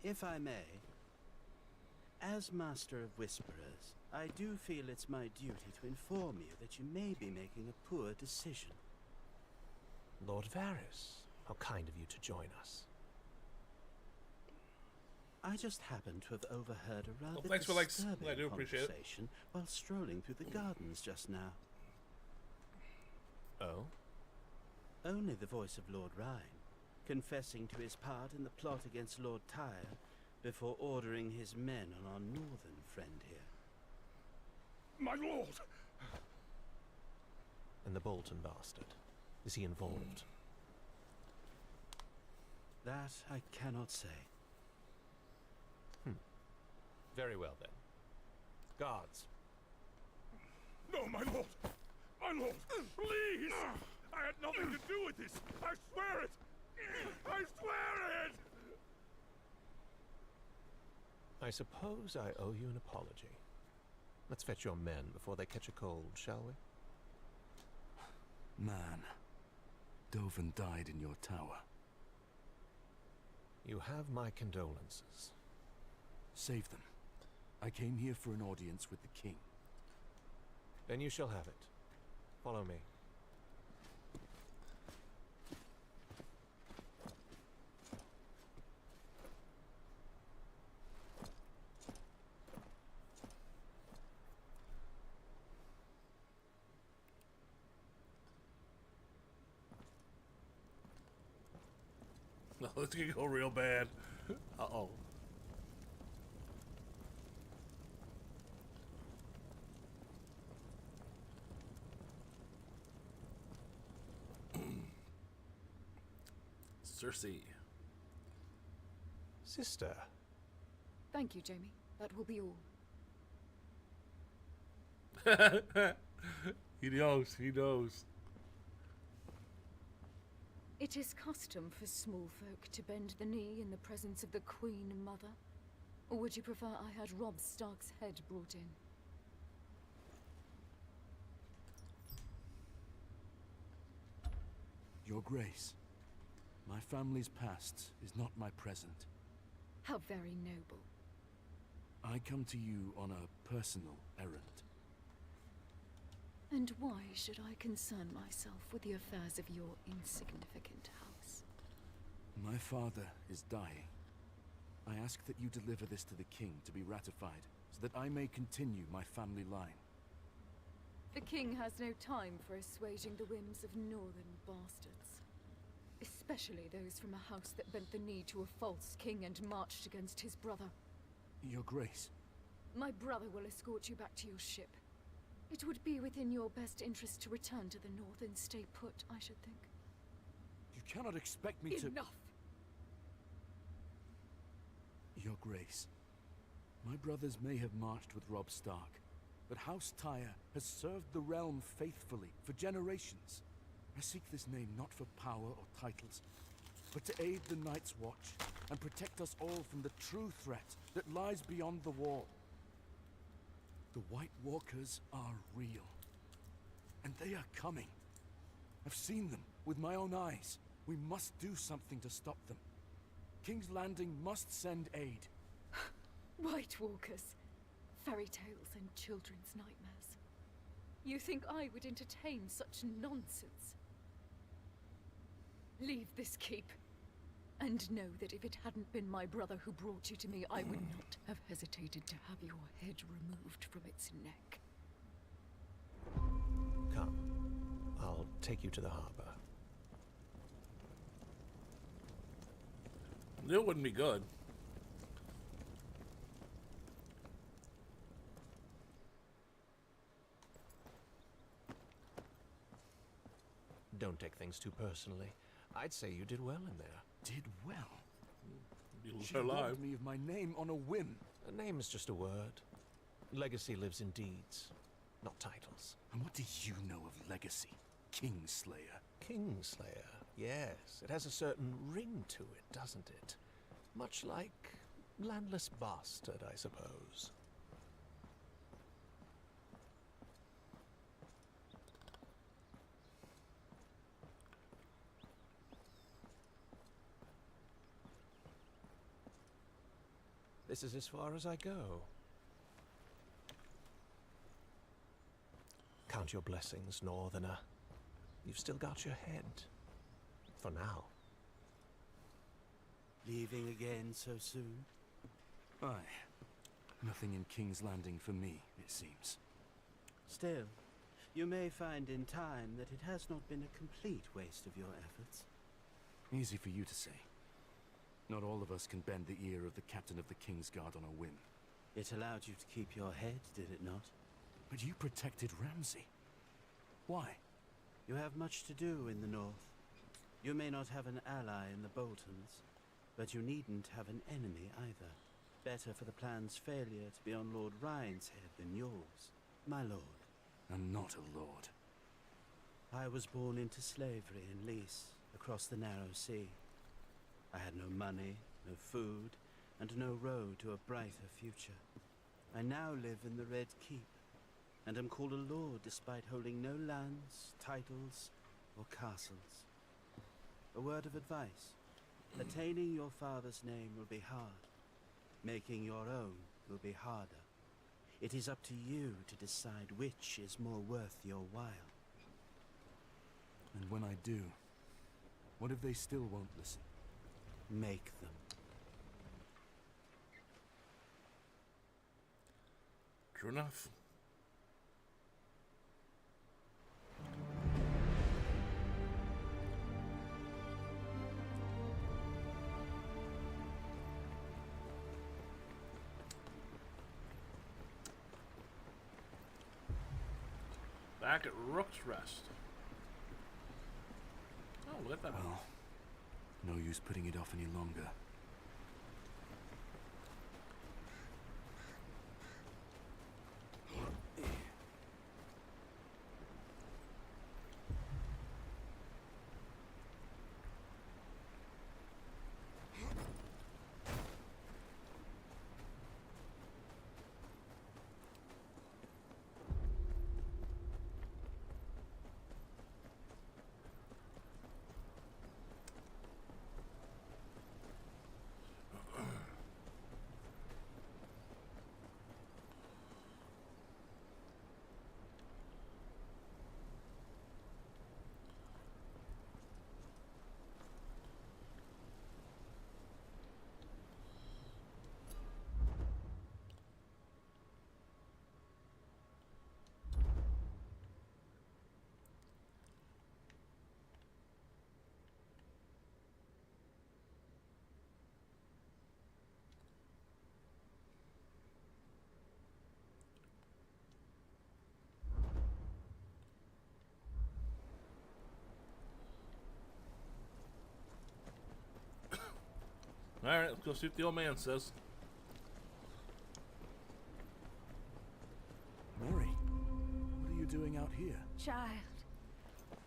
If I may, as Master of Whisperers, I do feel it's my duty to inform you that you may be making a poor decision. Lord Varys, how kind of you to join us. I just happened to have overheard a rather thanks for disturbing I do appreciate it. conversation while strolling through the gardens just now. Oh? Only the voice of Lord Rhine, confessing to his part in the plot against Lord Tyre before ordering his men on our northern friend here. My lord! And the Bolton bastard. Is he involved? That I cannot say. Very well then. Guards. No, my lord! My lord! Please! I had nothing to do with this! I swear it! I swear it! I suppose I owe you an apology. Let's fetch your men before they catch a cold, shall we? Man, Dovin died in your tower. You have my condolences. Save them. I came here for an audience with the king. Then you shall have it. Follow me. No, it's gonna go real bad. Uh-oh. Cersei. Sister. Thank you, Jamie. That will be all. He knows. He knows. It is custom for small folk to bend the knee in the presence of the Queen Mother. Or would you prefer I had Robb Stark's head brought in? Your Grace, my family's past is not my present. How very noble. I come to you on a personal errand. And why should I concern myself with the affairs of your insignificant house? My father is dying. I ask that you deliver this to the king to be ratified, so that I may continue my family line. The king has no time for assuaging the whims of northern bastards. Especially those from a house that bent the knee to a false king and marched against his brother. Your Grace. My brother will escort you back to your ship. It would be within your best interest to return to the north and stay put, I should think. You cannot expect me to— Enough! Your Grace, my brothers may have marched with Robb Stark, but House Tyre has served the realm faithfully for generations. I seek this name not for power or titles, but to aid the Night's Watch and protect us all from the true threat that lies beyond the wall. The White Walkers are real, and they are coming. I've seen them with my own eyes. We must do something to stop them. King's Landing must send aid. White Walkers, fairy tales and children's nightmares. You think I would entertain such nonsense? Leave this keep, and know that if it hadn't been my brother who brought you to me, I would not have hesitated to have your head removed from its neck. Come, I'll take you to the harbor. It wouldn't be good. Don't take things too personally. I'd say you did well in there. Did well? She alive. robbed me of my name on a whim. A name is just a word. Legacy lives in deeds, not titles. And what do you know of legacy, Kingslayer? Kingslayer, yes. It has a certain ring to it, doesn't it? Much like landless bastard, I suppose. This is as far as I go. Count your blessings, Northerner. You've still got your head. For now. Leaving again so soon? Aye. Nothing in King's Landing for me, it seems. Still, you may find in time that it has not been a complete waste of your efforts. Easy for you to say. Not all of us can bend the ear of the captain of the Kingsguard on a whim. It allowed you to keep your head, did it not? But you protected Ramsay. Why? You have much to do in the north. You may not have an ally in the Boltons, but you needn't have an enemy either. Better for the plan's failure to be on Lord Rhine's head than yours, my lord. I'm not a lord. I was born into slavery in Lys, across the narrow sea. I had no money, no food, and no road to a brighter future. I now live in the Red Keep, and am called a lord despite holding no lands, titles, or castles. A word of advice. Attaining your father's name will be hard. Making your own will be harder. It is up to you to decide which is more worth your while. And when I do, what if they still won't listen? Make them. True enough. Back at Rook's Rest. Oh, look at that. Well, no use putting it off any longer. Alright, let's go see what the old man says. Mary, what are you doing out here? Child,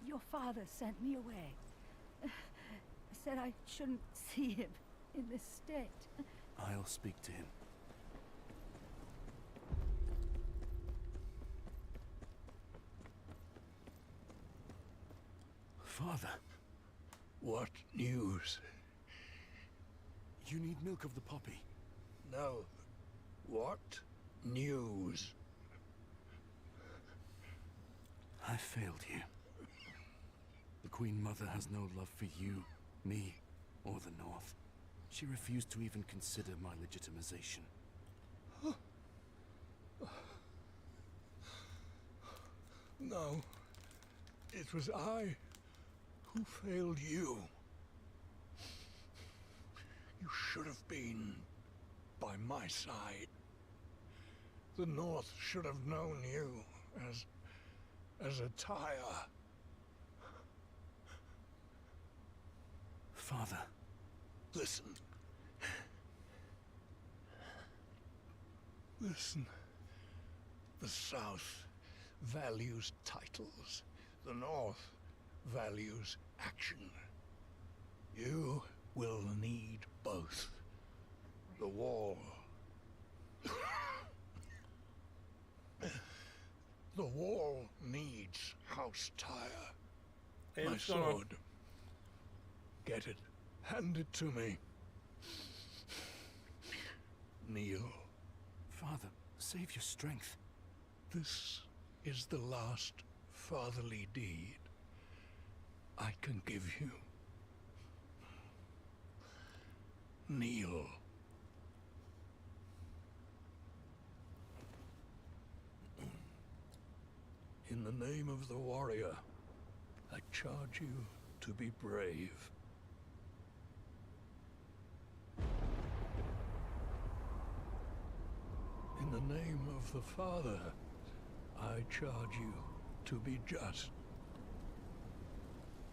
your father sent me away. Said I shouldn't see him in this state. I'll speak to him. Father. What news? You need milk of the poppy. No. What news? I failed you. The Queen Mother has no love for you, me, or the North. She refused to even consider my legitimization. No. It was I who failed you. You should have been by my side. The North should have known you as a tire. Father. Listen. Listen. The South values titles. The North values action. You will need both. The Wall. The Wall needs House Tyre. Hey, My what's going on? sword. Get it. Hand it to me. Kneel. Father, save your strength. This is the last fatherly deed I can give you. Kneel. In the name of the warrior, I charge you to be brave. In the name of the Father, I charge you to be just.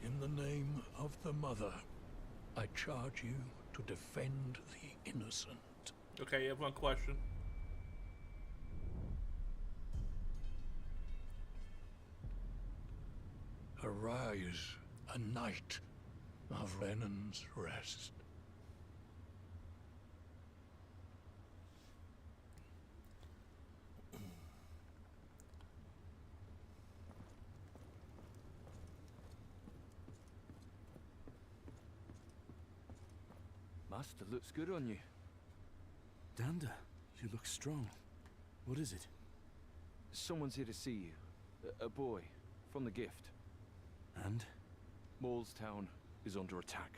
In the name of the Mother, I charge you to defend the innocent. Okay, you have one question. Arise, a knight of Renan's Rest. Master looks good on you. Danda, you look strong. What is it? Someone's here to see you. A boy, from the gift. And? Maulstown is under attack.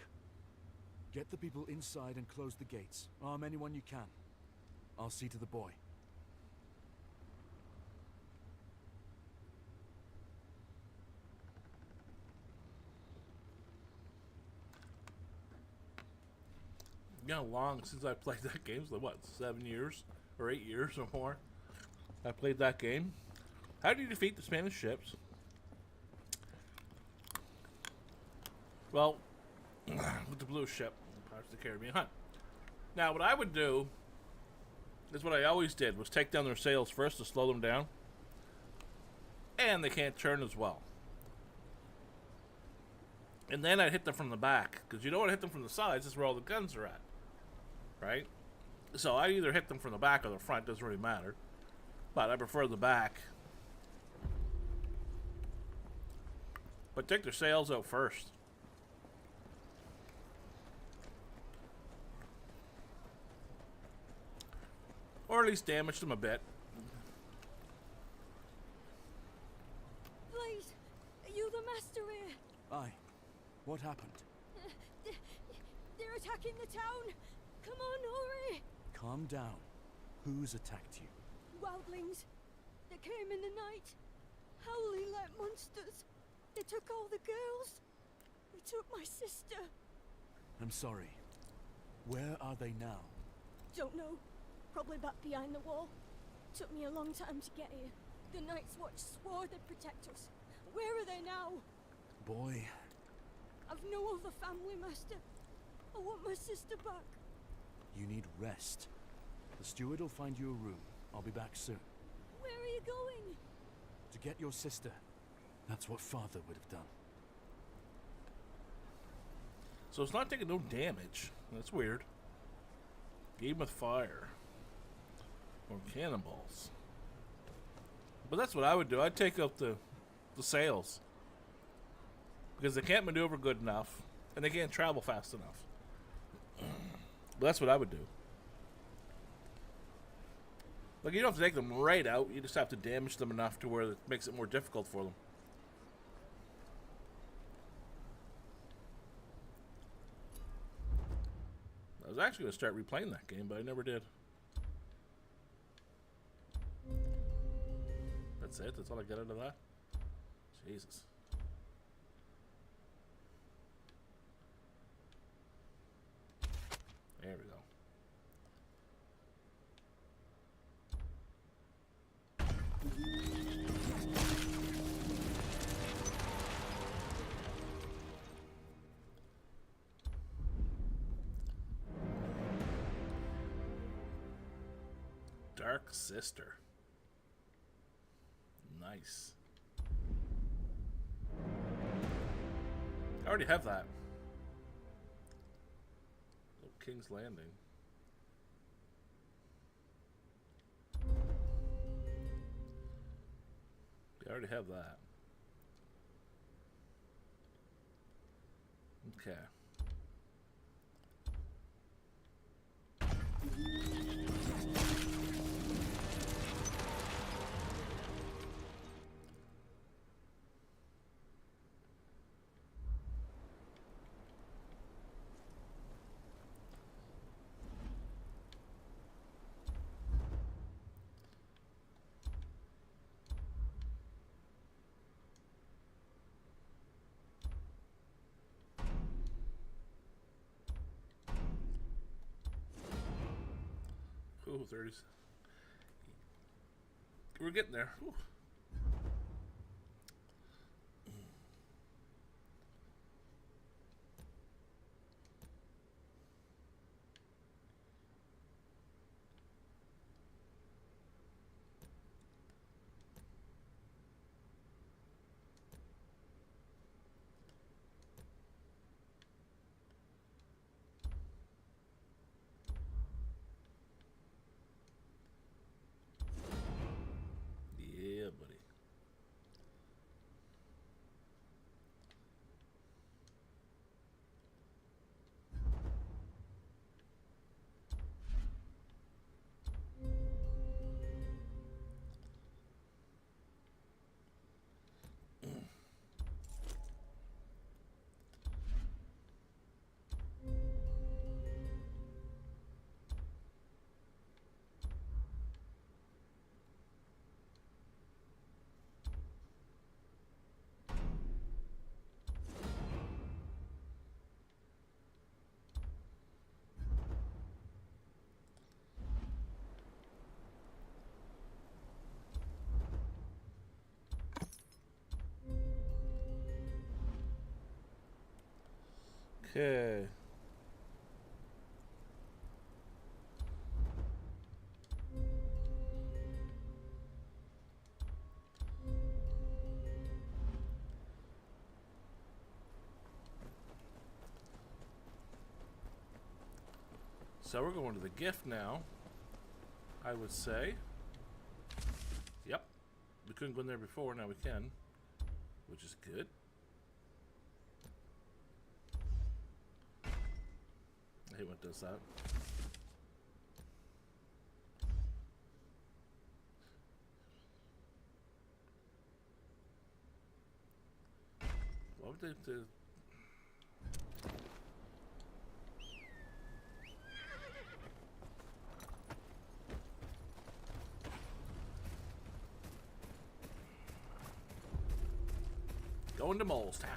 Get the people inside and close the gates. Arm anyone you can. I'll see to the boy. You know how long since I played that game? It's like, what, 7 years? Or 8 years or more? I played that game. How do you defeat the Spanish ships? Well, with the blue ship, Pirates of the Caribbean Hunt. Now, what I would do is what I always did, was take down their sails first to slow them down. And they can't turn as well. And then I'd hit them from the back, because you don't want to hit them from the sides, that's where all the guns are at. Right? So I either hit them from the back or the front, doesn't really matter. But I prefer the back. But take their sails out first. Or at least damage them a bit. Please, are you the master here? Aye. What happened? They're attacking the town. Come on, hurry! Calm down. Who's attacked you? Wildlings. They came in the night. Howling like monsters. They took all the girls. They took my sister. I'm sorry. Where are they now? Don't know. Probably back behind the wall. Took me a long time to get here. The Night's Watch swore they'd protect us. Where are they now? Boy. I've no other family, Master. I want my sister back. You need rest. The steward will find you a room. I'll be back soon. Where are you going? To get your sister. That's what Father would have done. So it's not taking no damage. That's weird. Game with fire. Or cannonballs. But that's what I would do. I'd take out the sails. Because they can't maneuver good enough. And they can't travel fast enough. But that's what I would do. Like, you don't have to take them right out. You just have to damage them enough to where it makes it more difficult for them. I was actually going to start replaying that game, but I never did. That's it? That's all I got out of that? Jesus. Dark Sister. Nice. I already have that. Oh, King's Landing. I already have that. Okay. Ooh, 30s. We're getting there. Ooh. Yeah, buddy. Okay. So we're going to the gift now, I would say. Yep. We couldn't go in there before, now we can, which is good. I hate when it does that. Why would they have to... Going to Mole's Town.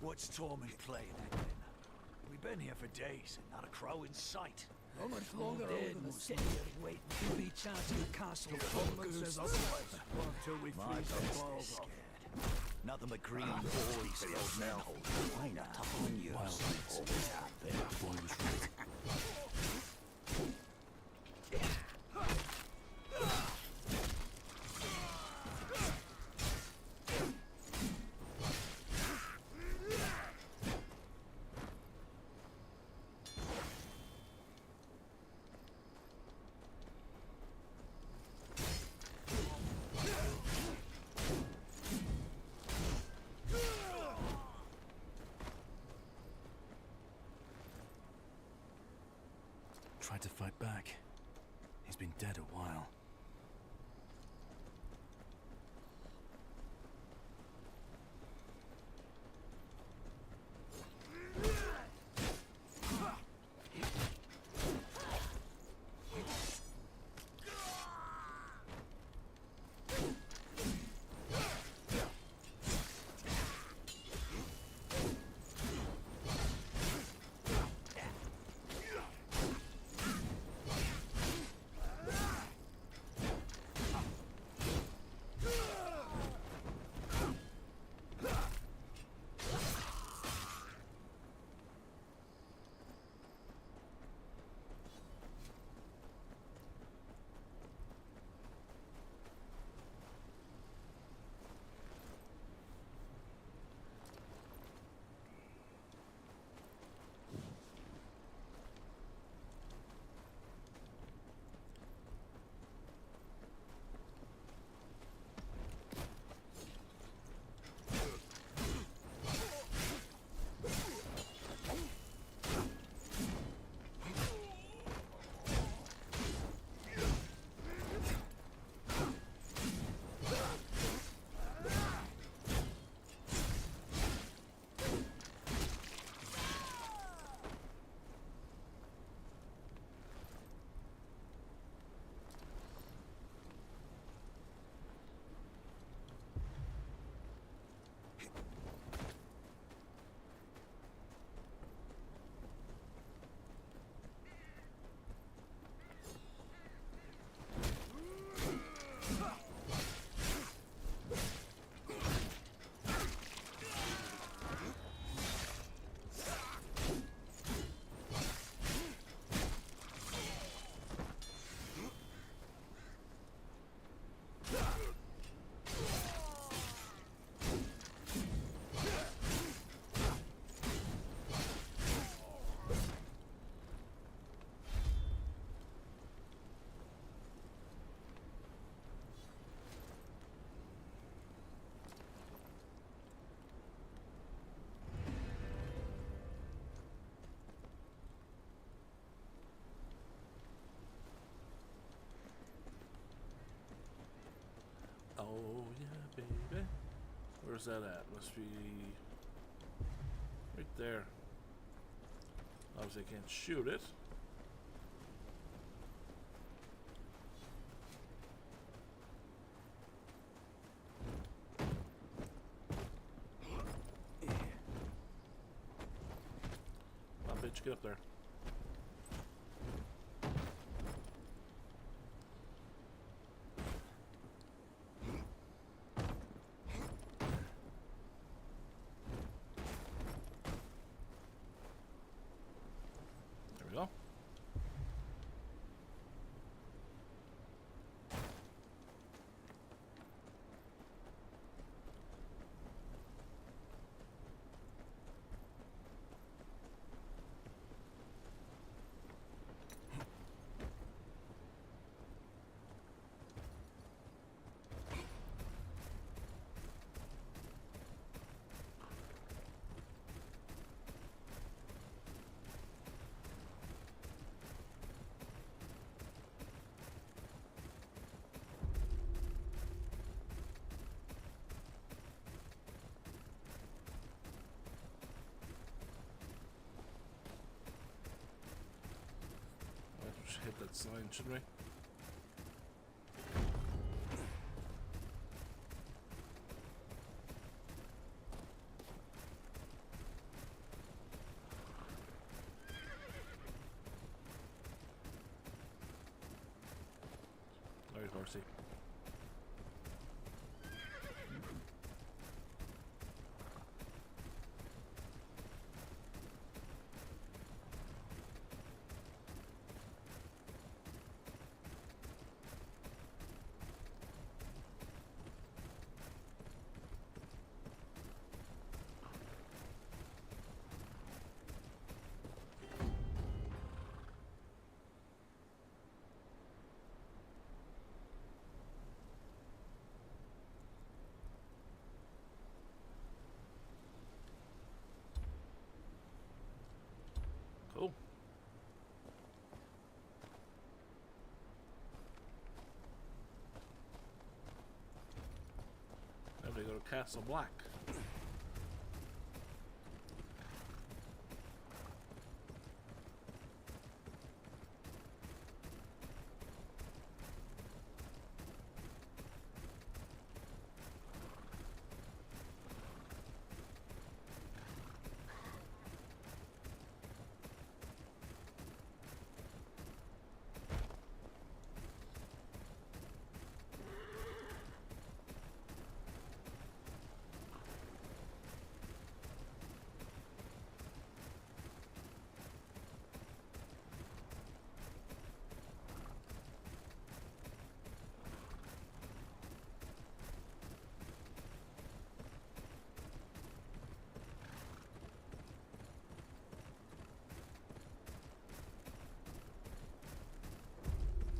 What's Torment playing at then? We've been here for days and not a crow in sight. How much longer are we gonna sit here waiting? We'll be charged to the castle. Torment says otherwise. Until we freeze our balls off. Nothing but green boys for old men hold. Why not tough on you? Always have been. The boy was right. Tried to fight back. He's been dead a while. Oh yeah, baby. Where's that at? Must be right there. Obviously I can't shoot it. Come on, bitch, get up there. Hit that sign, should we? There's Marcy. Castle Black.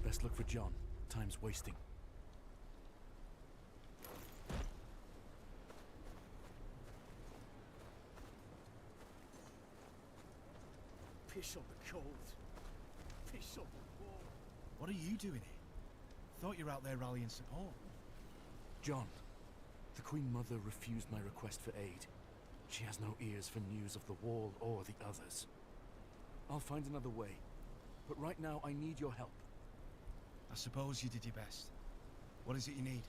Best look for John. Time's wasting. Piss on the cold. Piss on the wall. What are you doing here? Thought you were out there rallying support. John, the Queen Mother refused my request for aid. She has no ears for news of the Wall or the others. I'll find another way, but right now I need your help. I suppose you did your best. What is it you need?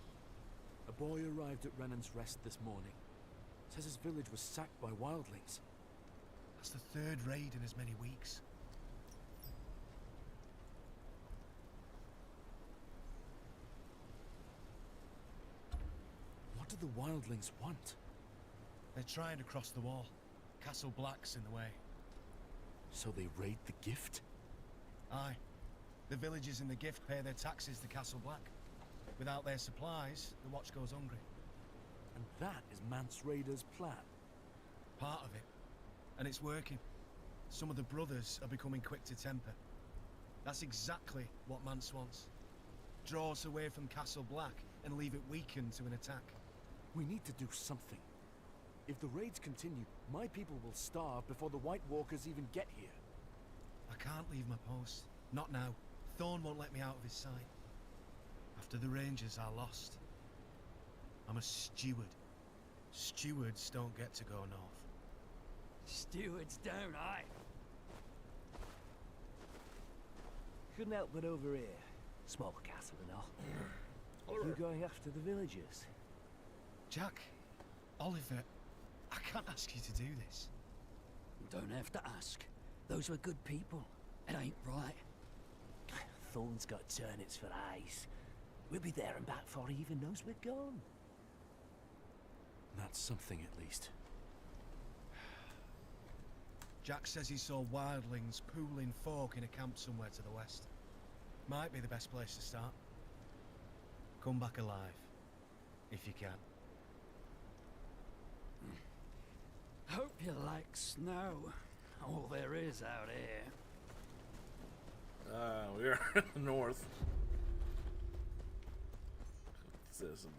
A boy arrived at Renan's Rest this morning. Says his village was sacked by wildlings. That's the third raid in as many weeks. What do the wildlings want? They're trying to cross the wall. Castle Black's in the way. So they raid the gift? Aye. The villagers in the gift pay their taxes to Castle Black. Without their supplies, the Watch goes hungry. And that is Mance Raider's plan? Part of it. And it's working. Some of the brothers are becoming quick to temper. That's exactly what Mance wants. Draw us away from Castle Black and leave it weakened to an attack. We need to do something. If the raids continue, my people will starve before the White Walkers even get here. I can't leave my post. Not now. Thorn won't let me out of his sight. After the Rangers are lost. I'm a steward. Stewards don't get to go north. Stewards don't, I. Couldn't help but overhear. Small castle and all. You going after the villagers? Jack, Oliver, I can't ask you to do this. Don't have to ask. Those were good people. It ain't right. Thorn's got turnips for eyes. We'll be there and back before he even knows we're gone. That's something, at least. Jack says he saw wildlings pooling folk in a camp somewhere to the west. Might be the best place to start. Come back alive, if you can. Hope you like snow. All there is out here. We are in the north. Citizen.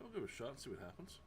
I'll give it a shot and see what happens.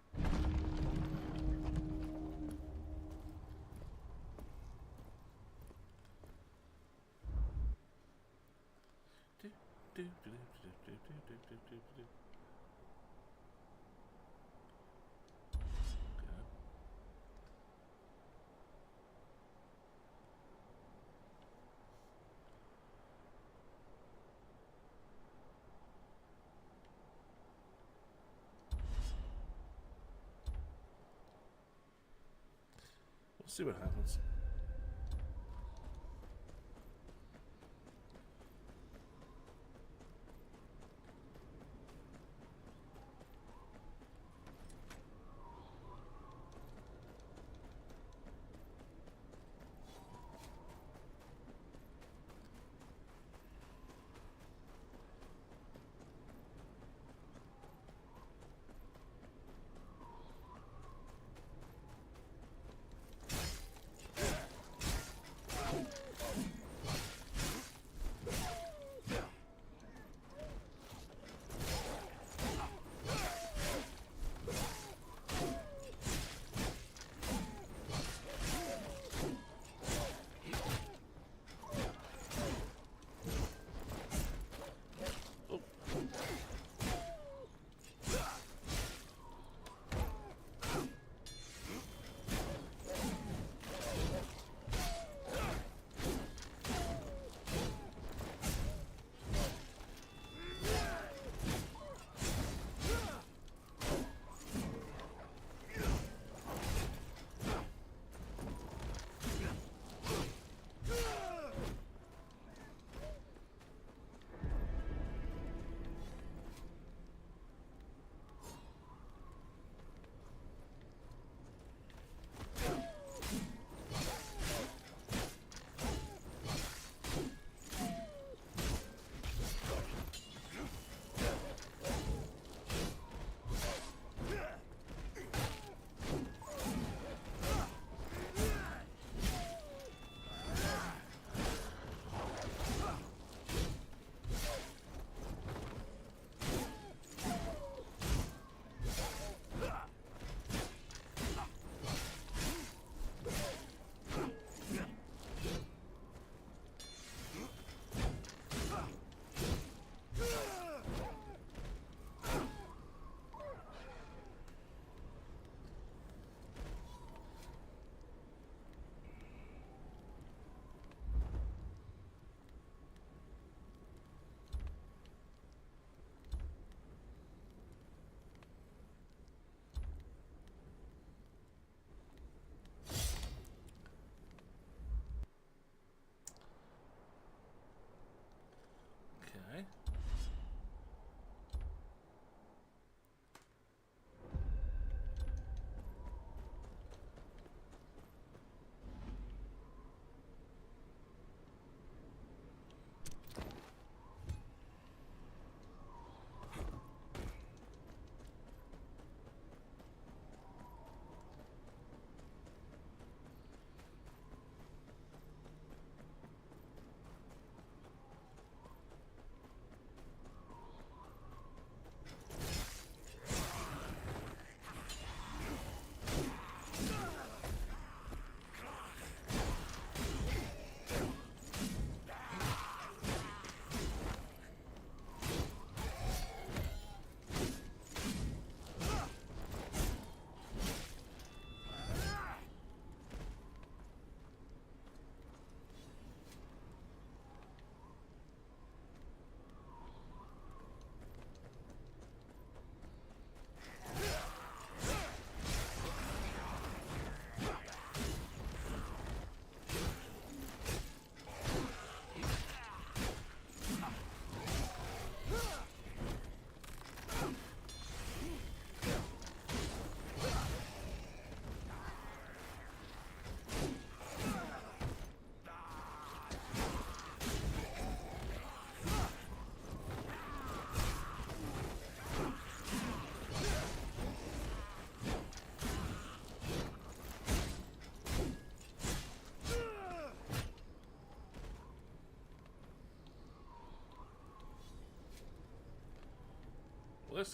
We'll see what happens.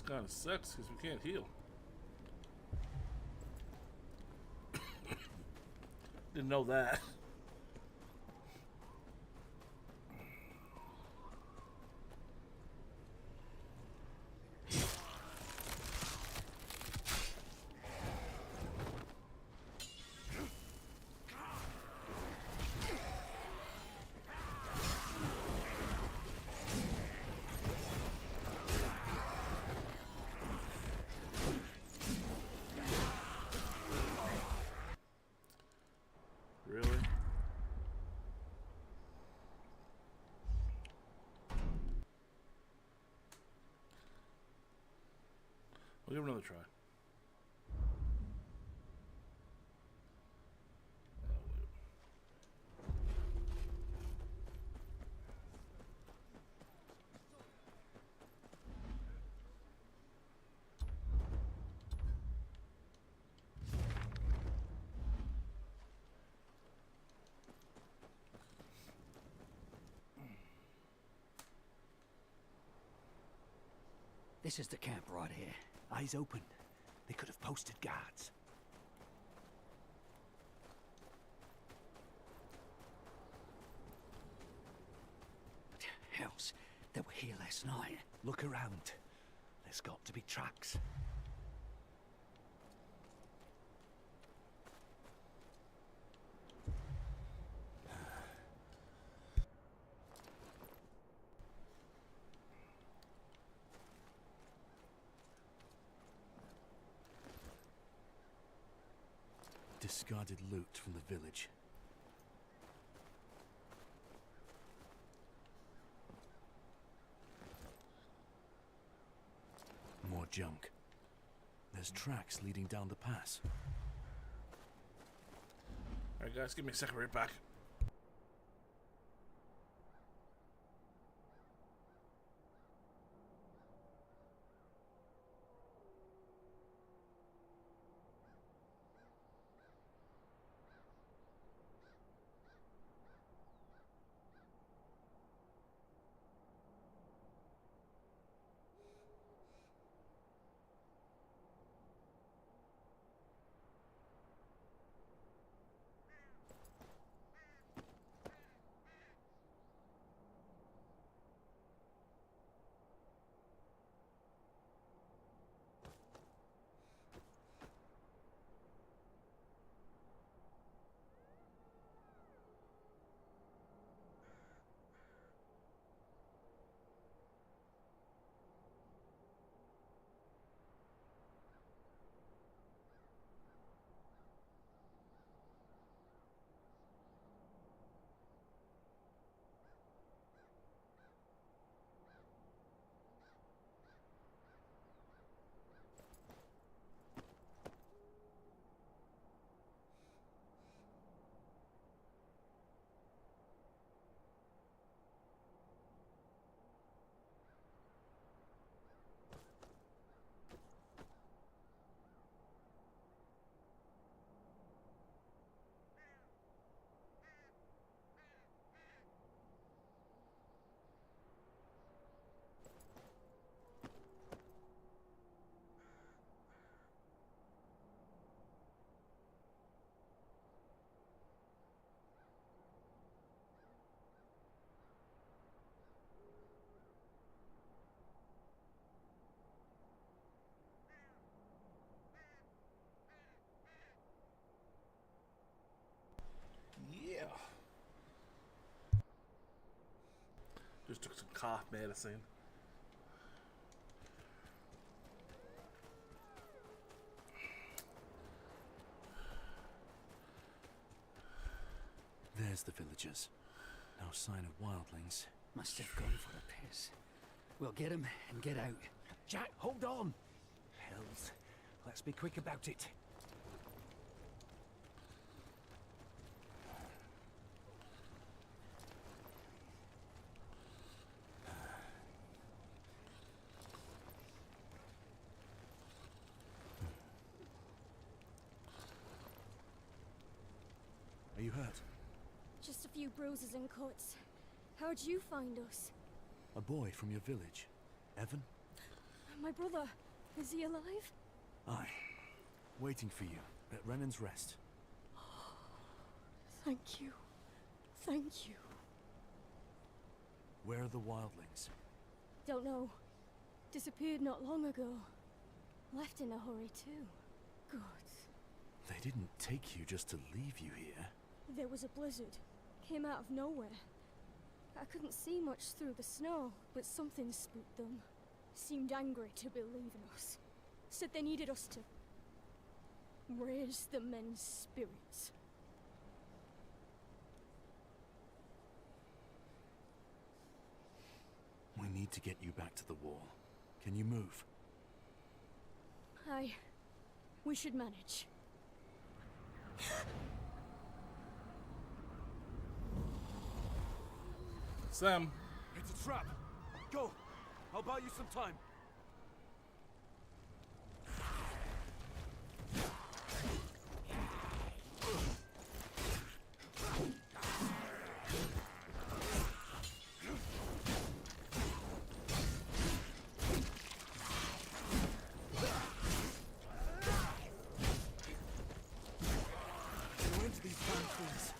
kind of sucks because we can't heal. Didn't know that. Really? We'll give it another try. This is the camp right here. Eyes open. They could have posted guards. Hells, they were here last night. Look around. There's got to be tracks. Discarded loot from the village. More junk. There's tracks leading down the pass. Alright guys, give me a second, right back. Yeah. Just took some cough medicine. There's the villagers. No sign of wildlings. Must have gone for a piss. We'll get him and get out. Jack, hold on! Hells. Let's be quick about it. Are you hurt? Just a few bruises and cuts. How'd you find us? A boy from your village. Evan? My brother, is he alive? Aye. Waiting for you at Renan's Rest. Thank you. Thank you. Where are the wildlings? Don't know. Disappeared not long ago. Left in a hurry too. God. They didn't take you just to leave you here. There was a blizzard. Came out of nowhere. I couldn't see much through the snow, but something spooked them. Seemed angry to be leaving us. Said they needed us to raise the men's spirits. We need to get you back to the wall. Can you move? Aye. We should manage. Sam. It's a trap. Go. I'll buy you some time. Go into these damn things.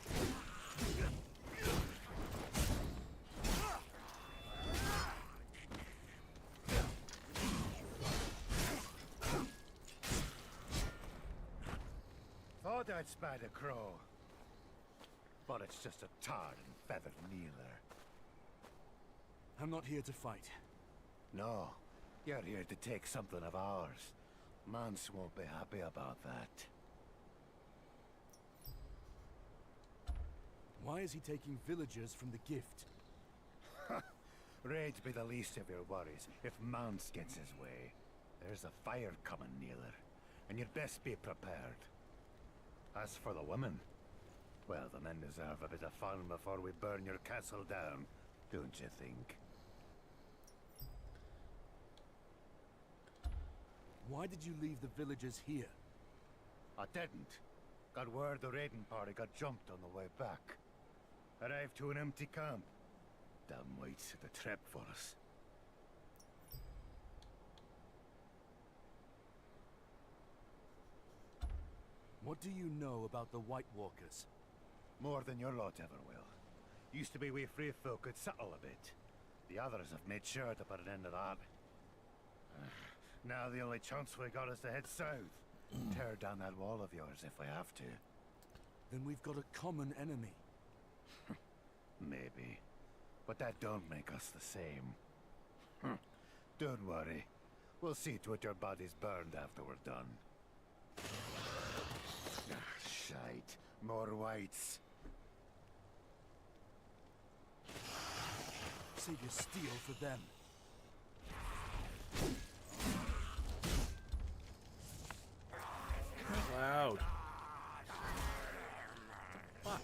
Thought I'd spied a crow. But it's just a tarred and feathered kneeler. I'm not here to fight. No, you're here to take something of ours. Mance won't be happy about that. Why is he taking villagers from the gift? Raid'd be the least of your worries if Mance gets his way. There's a fire coming, Kneeler, and you'd best be prepared. As for the women, well, the men deserve a bit of fun before we burn your castle down, don't you think? Why did you leave the villagers here? I didn't. Got word the raiding party got jumped on the way back. Arrived to an empty camp. Damn whites set a trap for us. What do you know about the White Walkers? More than your lot ever will. Used to be we free folk could settle a bit. The others have made sure to put an end to that. Now the only chance we got is to head south. Tear down that wall of yours if we have to. Then we've got a common enemy. Maybe. But that don't make us the same. Don't worry. We'll see to it your body's burned after we're done. Shite. More whites. Save your steel for them. Loud. Fuck.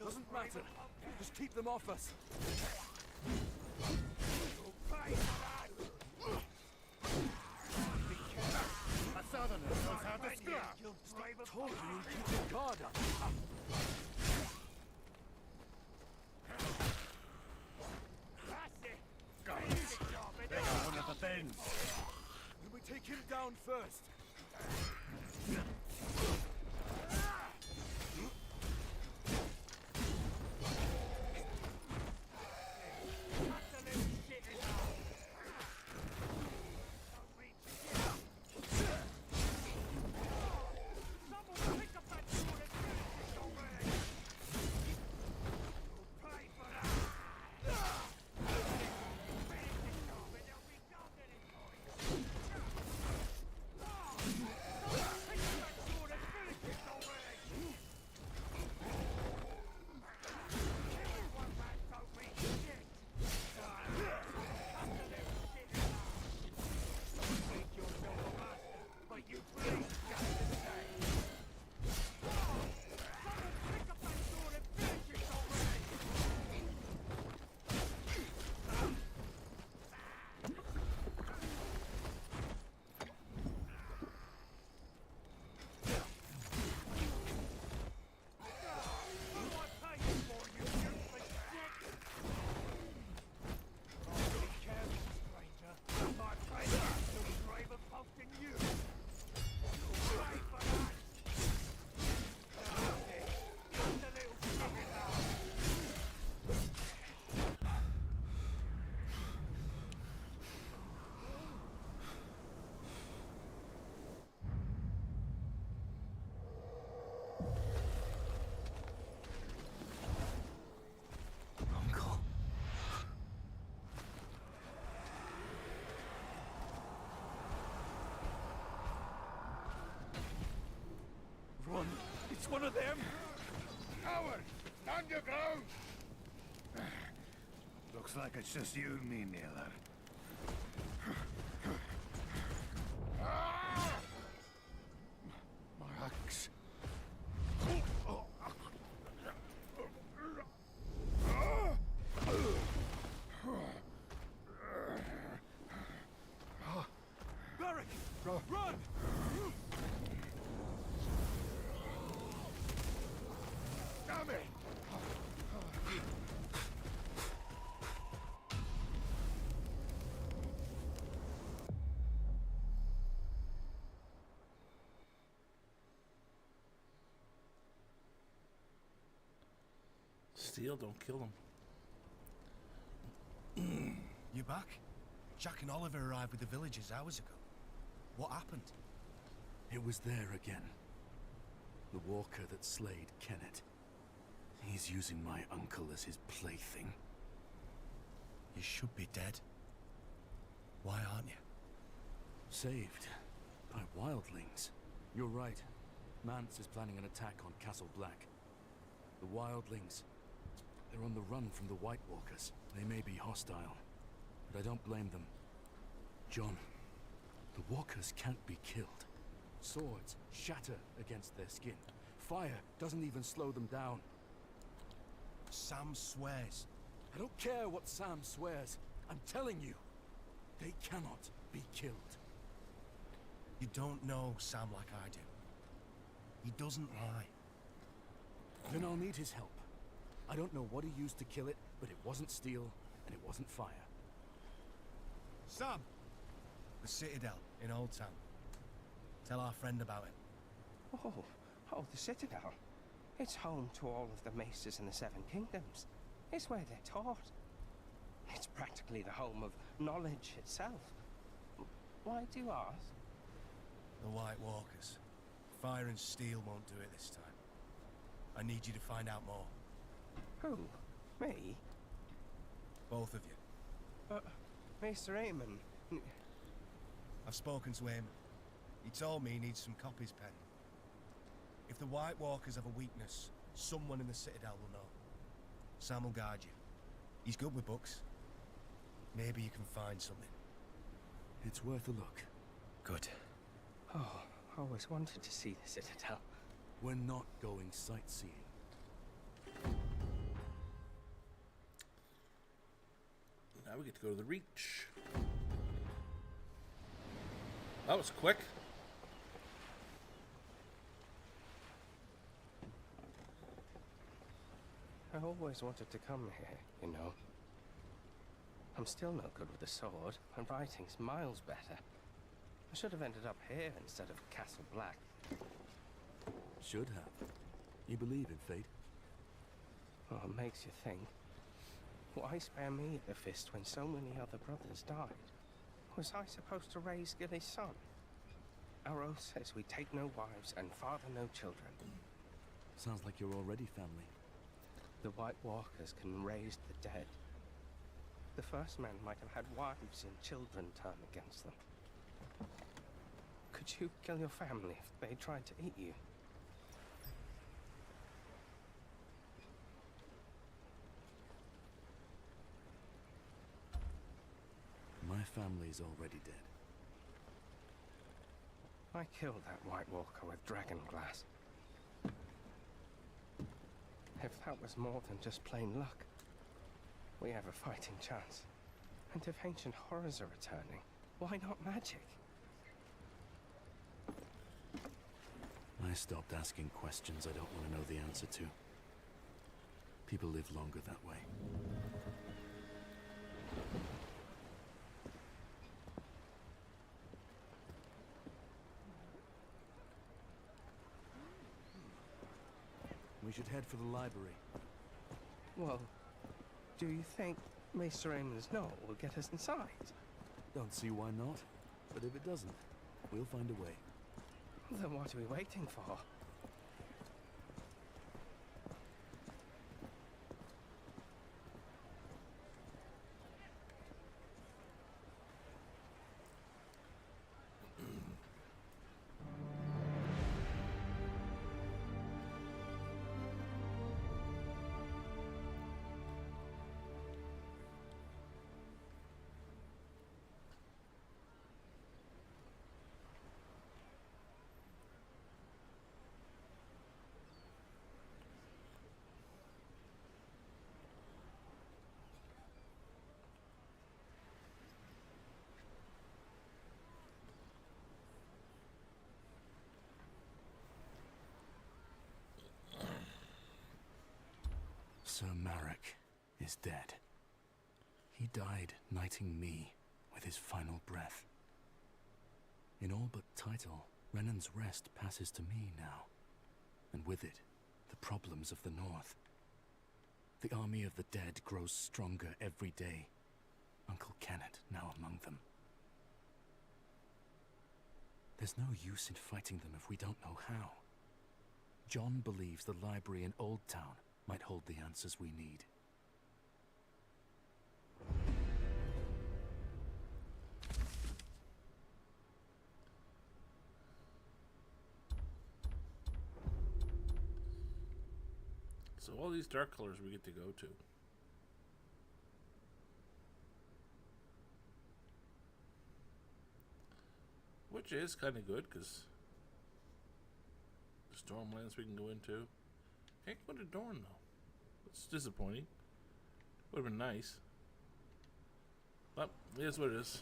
Doesn't matter. Just keep them off us. A southerner knows how to scrap. Stop talking and keep your guard up. They got one of the bends. Then we take him down first. It's one of them! Coward! Stand your ground! Looks like it's just you and me, Naylor. My axe. Beric! Run! Damn it! Steal, don't kill them. You back? Jack and Oliver arrived with the villagers hours ago. What happened? It was there again. The walker that slayed Kennet. He's using my uncle as his plaything. You should be dead. Why aren't you? Saved by wildlings. You're right. Mance is planning an attack on Castle Black. The wildlings, they're on the run from the White Walkers. They may be hostile, but I don't blame them. John, the walkers can't be killed. Swords shatter against their skin. Fire doesn't even slow them down. Sam swears. I don't care what Sam swears. I'm telling you, they cannot be killed. You don't know Sam like I do. He doesn't lie. Then I'll need his help. I don't know what he used to kill it, but it wasn't steel, and it wasn't fire. Sam! The Citadel in Old Town. Tell our friend about it. Oh, the Citadel. It's home to all of the maces in the Seven Kingdoms. It's where they're taught. It's practically the home of knowledge itself. Why do you ask? The White Walkers. Fire and steel won't do it this time. I need you to find out more. Who? Me? Both of you. Mr. Eamon. I've spoken to him. He told me he needs some copies penned. If the White Walkers have a weakness, someone in the Citadel will know. Sam will guide you. He's good with books. Maybe you can find something. It's worth a look. Good. Oh, I always wanted to see the Citadel. We're not going sightseeing. Now we get to go to the Reach. That was quick. I always wanted to come here, you know. I'm still no good with the sword, and writing's miles better. I should have ended up here instead of Castle Black. Should have. You believe in fate? Oh, it makes you think. Why spare me the fist when so many other brothers died? Was I supposed to raise Gilly's son? Our oath says we take no wives and father no children. Sounds like you're already family. The White Walkers can raise the dead. The first men might have had wives and children turn against them. Could you kill your family if they tried to eat you? My family's already dead. I killed that White Walker with dragon glass. If that was more than just plain luck, we have a fighting chance. And if ancient horrors are returning, why not magic? I stopped asking questions I don't want to know the answer to. People live longer that way. We should head for the library. Well, do you think Maester Eamon's note will get us inside? Don't see why not. But if it doesn't, we'll find a way. Then what are we waiting for? Sir Marek is dead. He died knighting me with his final breath. In all but title, Renan's Rest passes to me now, and with it, the problems of the North. The army of the dead grows stronger every day. Uncle Kenneth now among them. There's no use in fighting them if we don't know how. John believes the library in Old Town might hold the answers we need. So all these dark colors we get to go to. Which is kind of good, because the Stormlands we can go into. Can't go to Dorne, though. It's disappointing. Would have been nice. But it is what it is.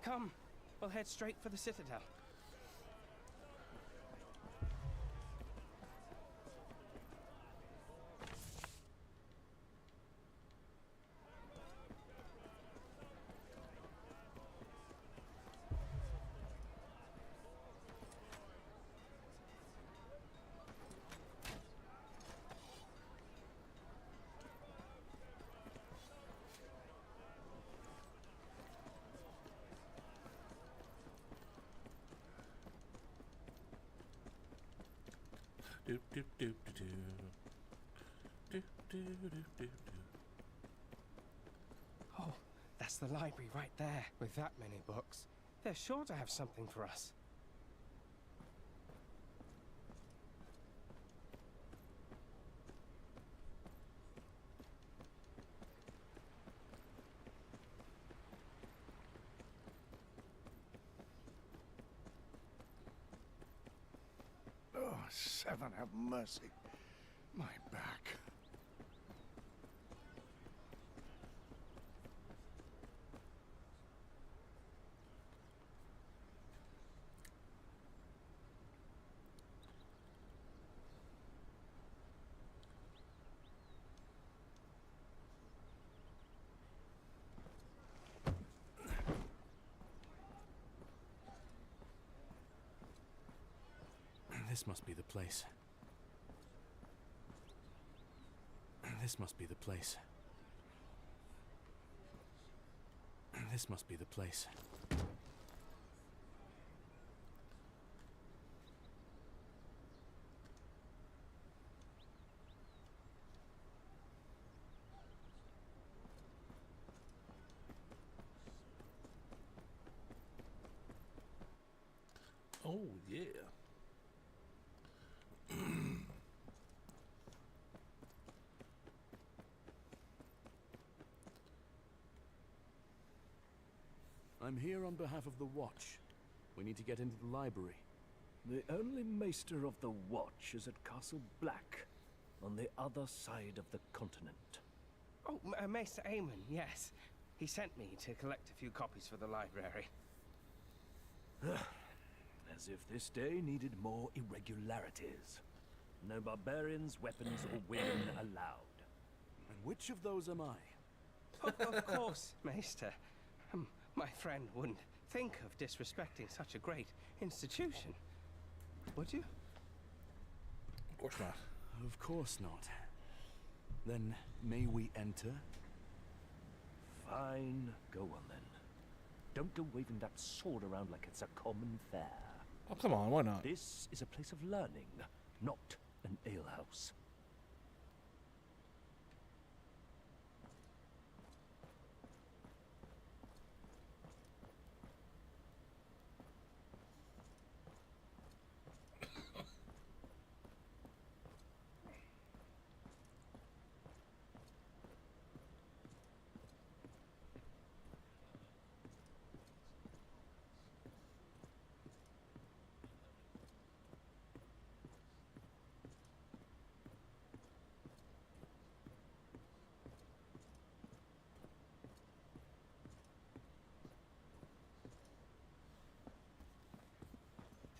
Come, we'll head straight for the Citadel. Oh, that's the library right there. With that many books, they're sure to have something for us. Oh, Seven, have mercy. My back. This must be the place. This must be the place. This must be the place. Oh, yeah. I'm here on behalf of the Watch. We need to get into the library. The only Maester of the Watch is at Castle Black, on the other side of the continent. Oh, Maester Aemon, yes. He sent me to collect a few copies for the library. As if this day needed more irregularities. No barbarians, weapons, or women allowed. And which of those am I? Of course, Maester. My friend wouldn't think of disrespecting such a great institution. Would you? Of course not. Of course not. Then, may we enter? Fine. Go on, then. Don't go waving that sword around like it's a common fare. Oh, come on, why not? This is a place of learning, not an alehouse.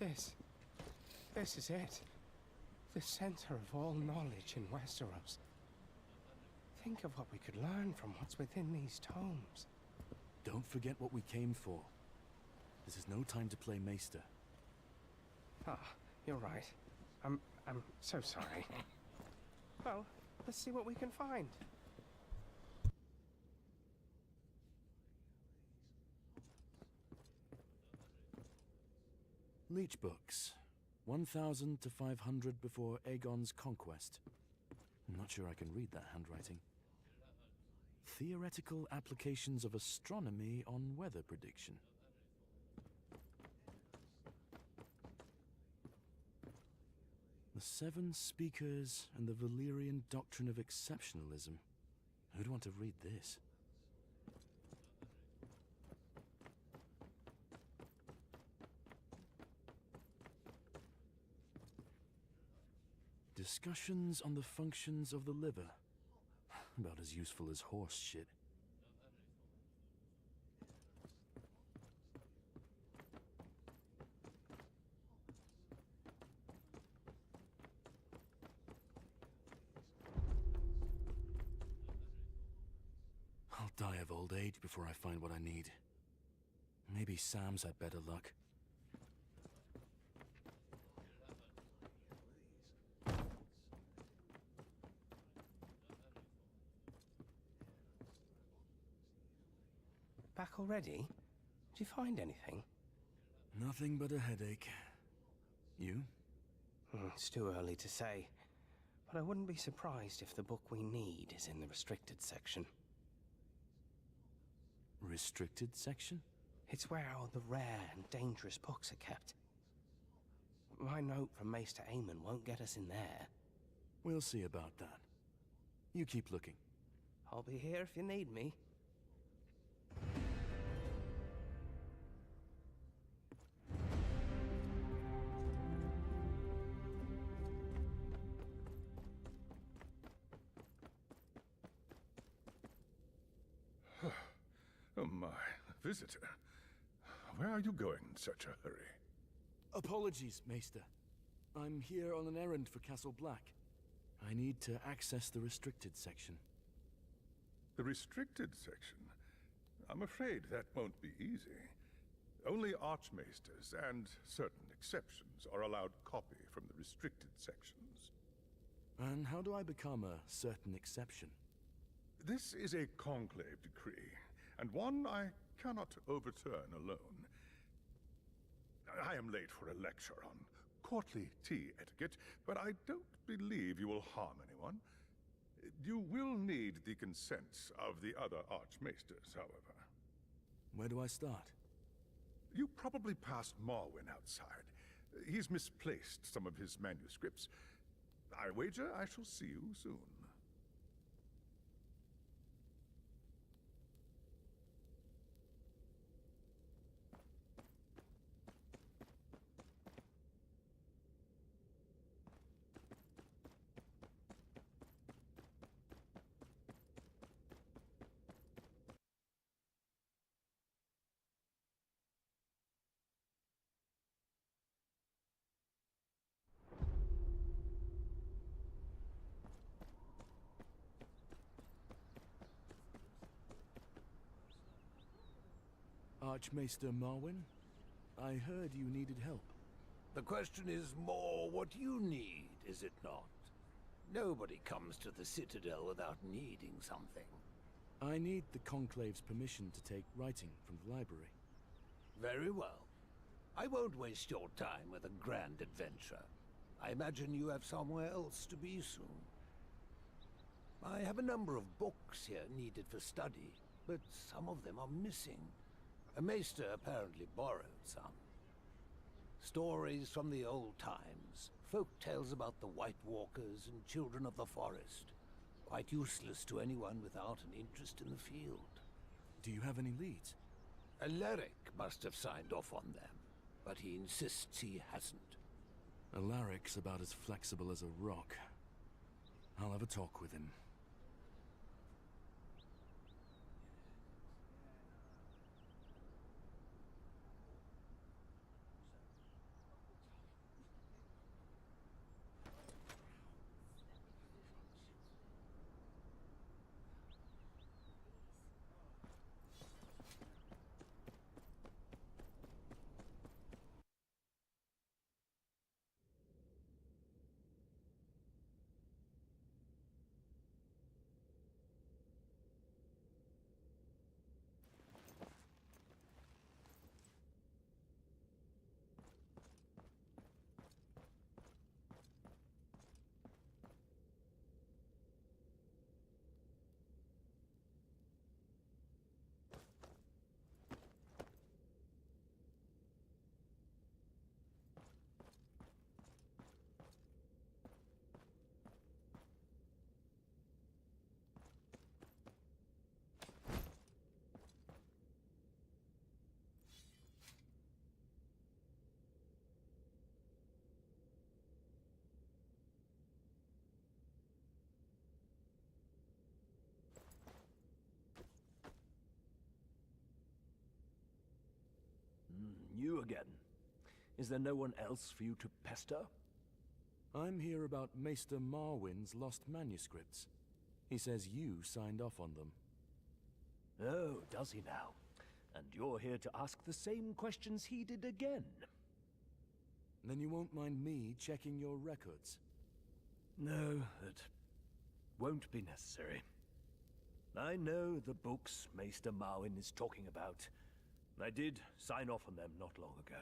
This is it. The center of all knowledge in Westeros. Think of what we could learn from what's within these tomes. Don't forget what we came for. This is no time to play Maester. Ah, you're right. I'm so sorry. Well, let's see what we can find. Leech books. 1000 to 500 before Aegon's conquest. I'm not sure I can read that handwriting. Theoretical applications of astronomy on weather prediction. The Seven Speakers and the Valyrian Doctrine of Exceptionalism. Who'd want to read this? Discussions on the functions of the liver. About as useful as horse shit. I'll die of old age before I find what I need. Maybe Sam's had better luck. Back already? Did you find anything? Nothing but a headache. You? It's too early to say, but I wouldn't be surprised if the book we need is in the restricted section. Restricted section? It's where all the rare and dangerous books are kept. My note from Maester Aemon won't get us in there. We'll see about that. You keep looking. I'll be here if you need me. Oh my, visitor. Where are you going in such a hurry? Apologies, Maester. I'm here on an errand for Castle Black. I need to access the restricted section. The restricted section? I'm afraid that won't be easy. Only archmaesters and certain exceptions are allowed copy from the restricted sections. And how do I become a certain exception? This is a conclave decree, and one I cannot overturn alone. I am late for a lecture on courtly tea etiquette, but I don't believe you will harm anyone. You will need the consents of the other archmaesters, however. Where do I start? You probably passed Marwyn outside. He's misplaced some of his manuscripts. I wager I shall see you soon. Archmaester Marwyn, I heard you needed help. The question is more what you need, is it not? Nobody comes to the Citadel without needing something. I need the Conclave's permission to take writing from the library. Very well. I won't waste your time with a grand adventure. I imagine you have somewhere else to be soon. I have a number of books here needed for study, but some of them are missing. A maester apparently borrowed some. Stories from the old times, folk tales about the White Walkers and children of the forest. Quite useless to anyone without an interest in the field. Do you have any leads? Alaric must have signed off on them, but he insists he hasn't. Alaric's about as flexible as a rock. I'll have a talk with him. again. Is there no one else for you to pester? I'm here about Maester Marwyn's lost manuscripts. He says you signed off on them. Oh, does he now? And you're here to ask the same questions he did again? Then you won't mind me checking your records? No, that won't be necessary. I know the books Maester Marwyn is talking about. I did sign off on them not long ago.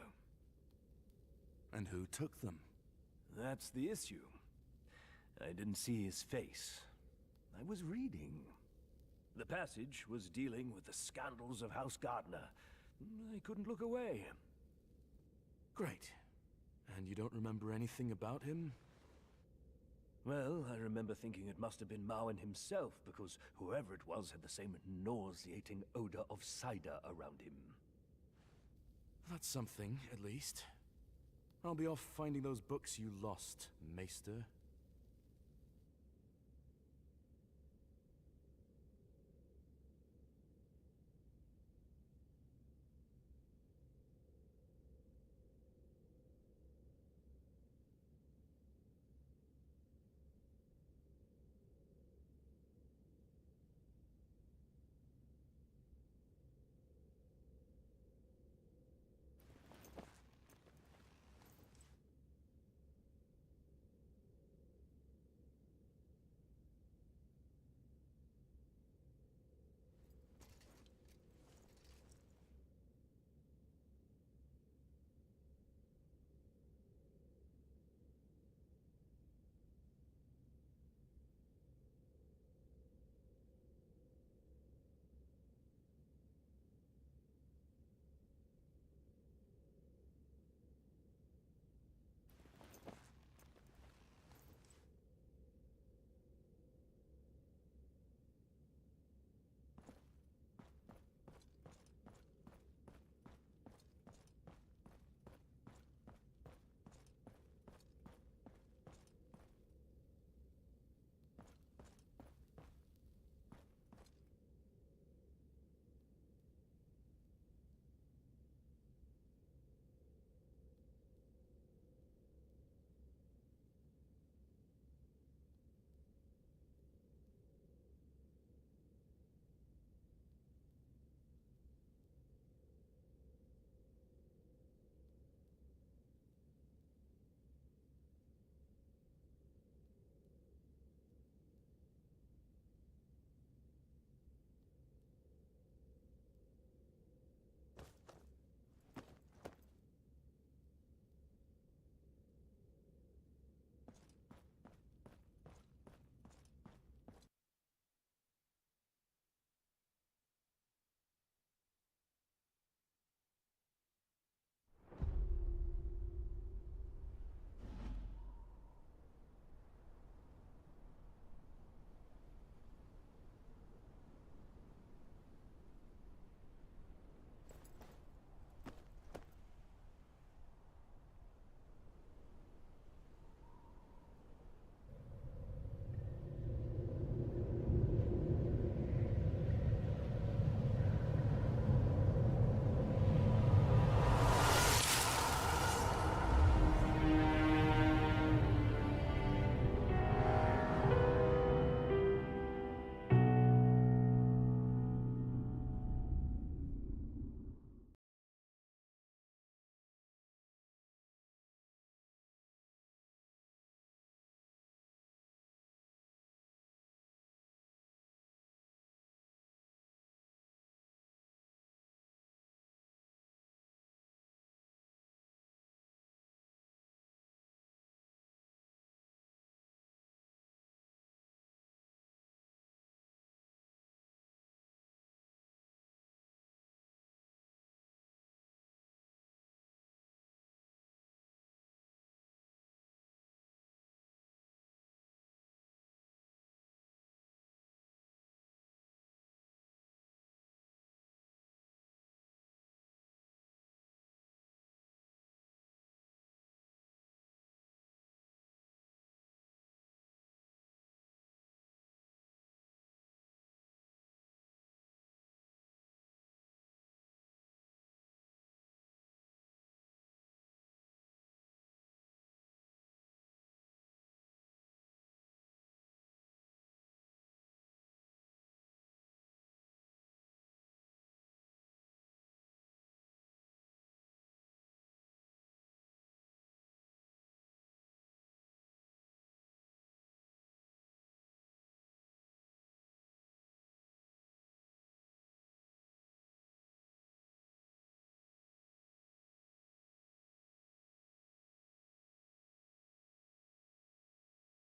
And who took them? That's the issue. I didn't see his face. I was reading. The passage was dealing with the scandals of House Gardner. I couldn't look away. Great. And you don't remember anything about him? Well, I remember thinking it must have been Marwyn himself, because whoever it was had the same nauseating odor of cider around him. That's something, at least. I'll be off finding those books you lost, Maester.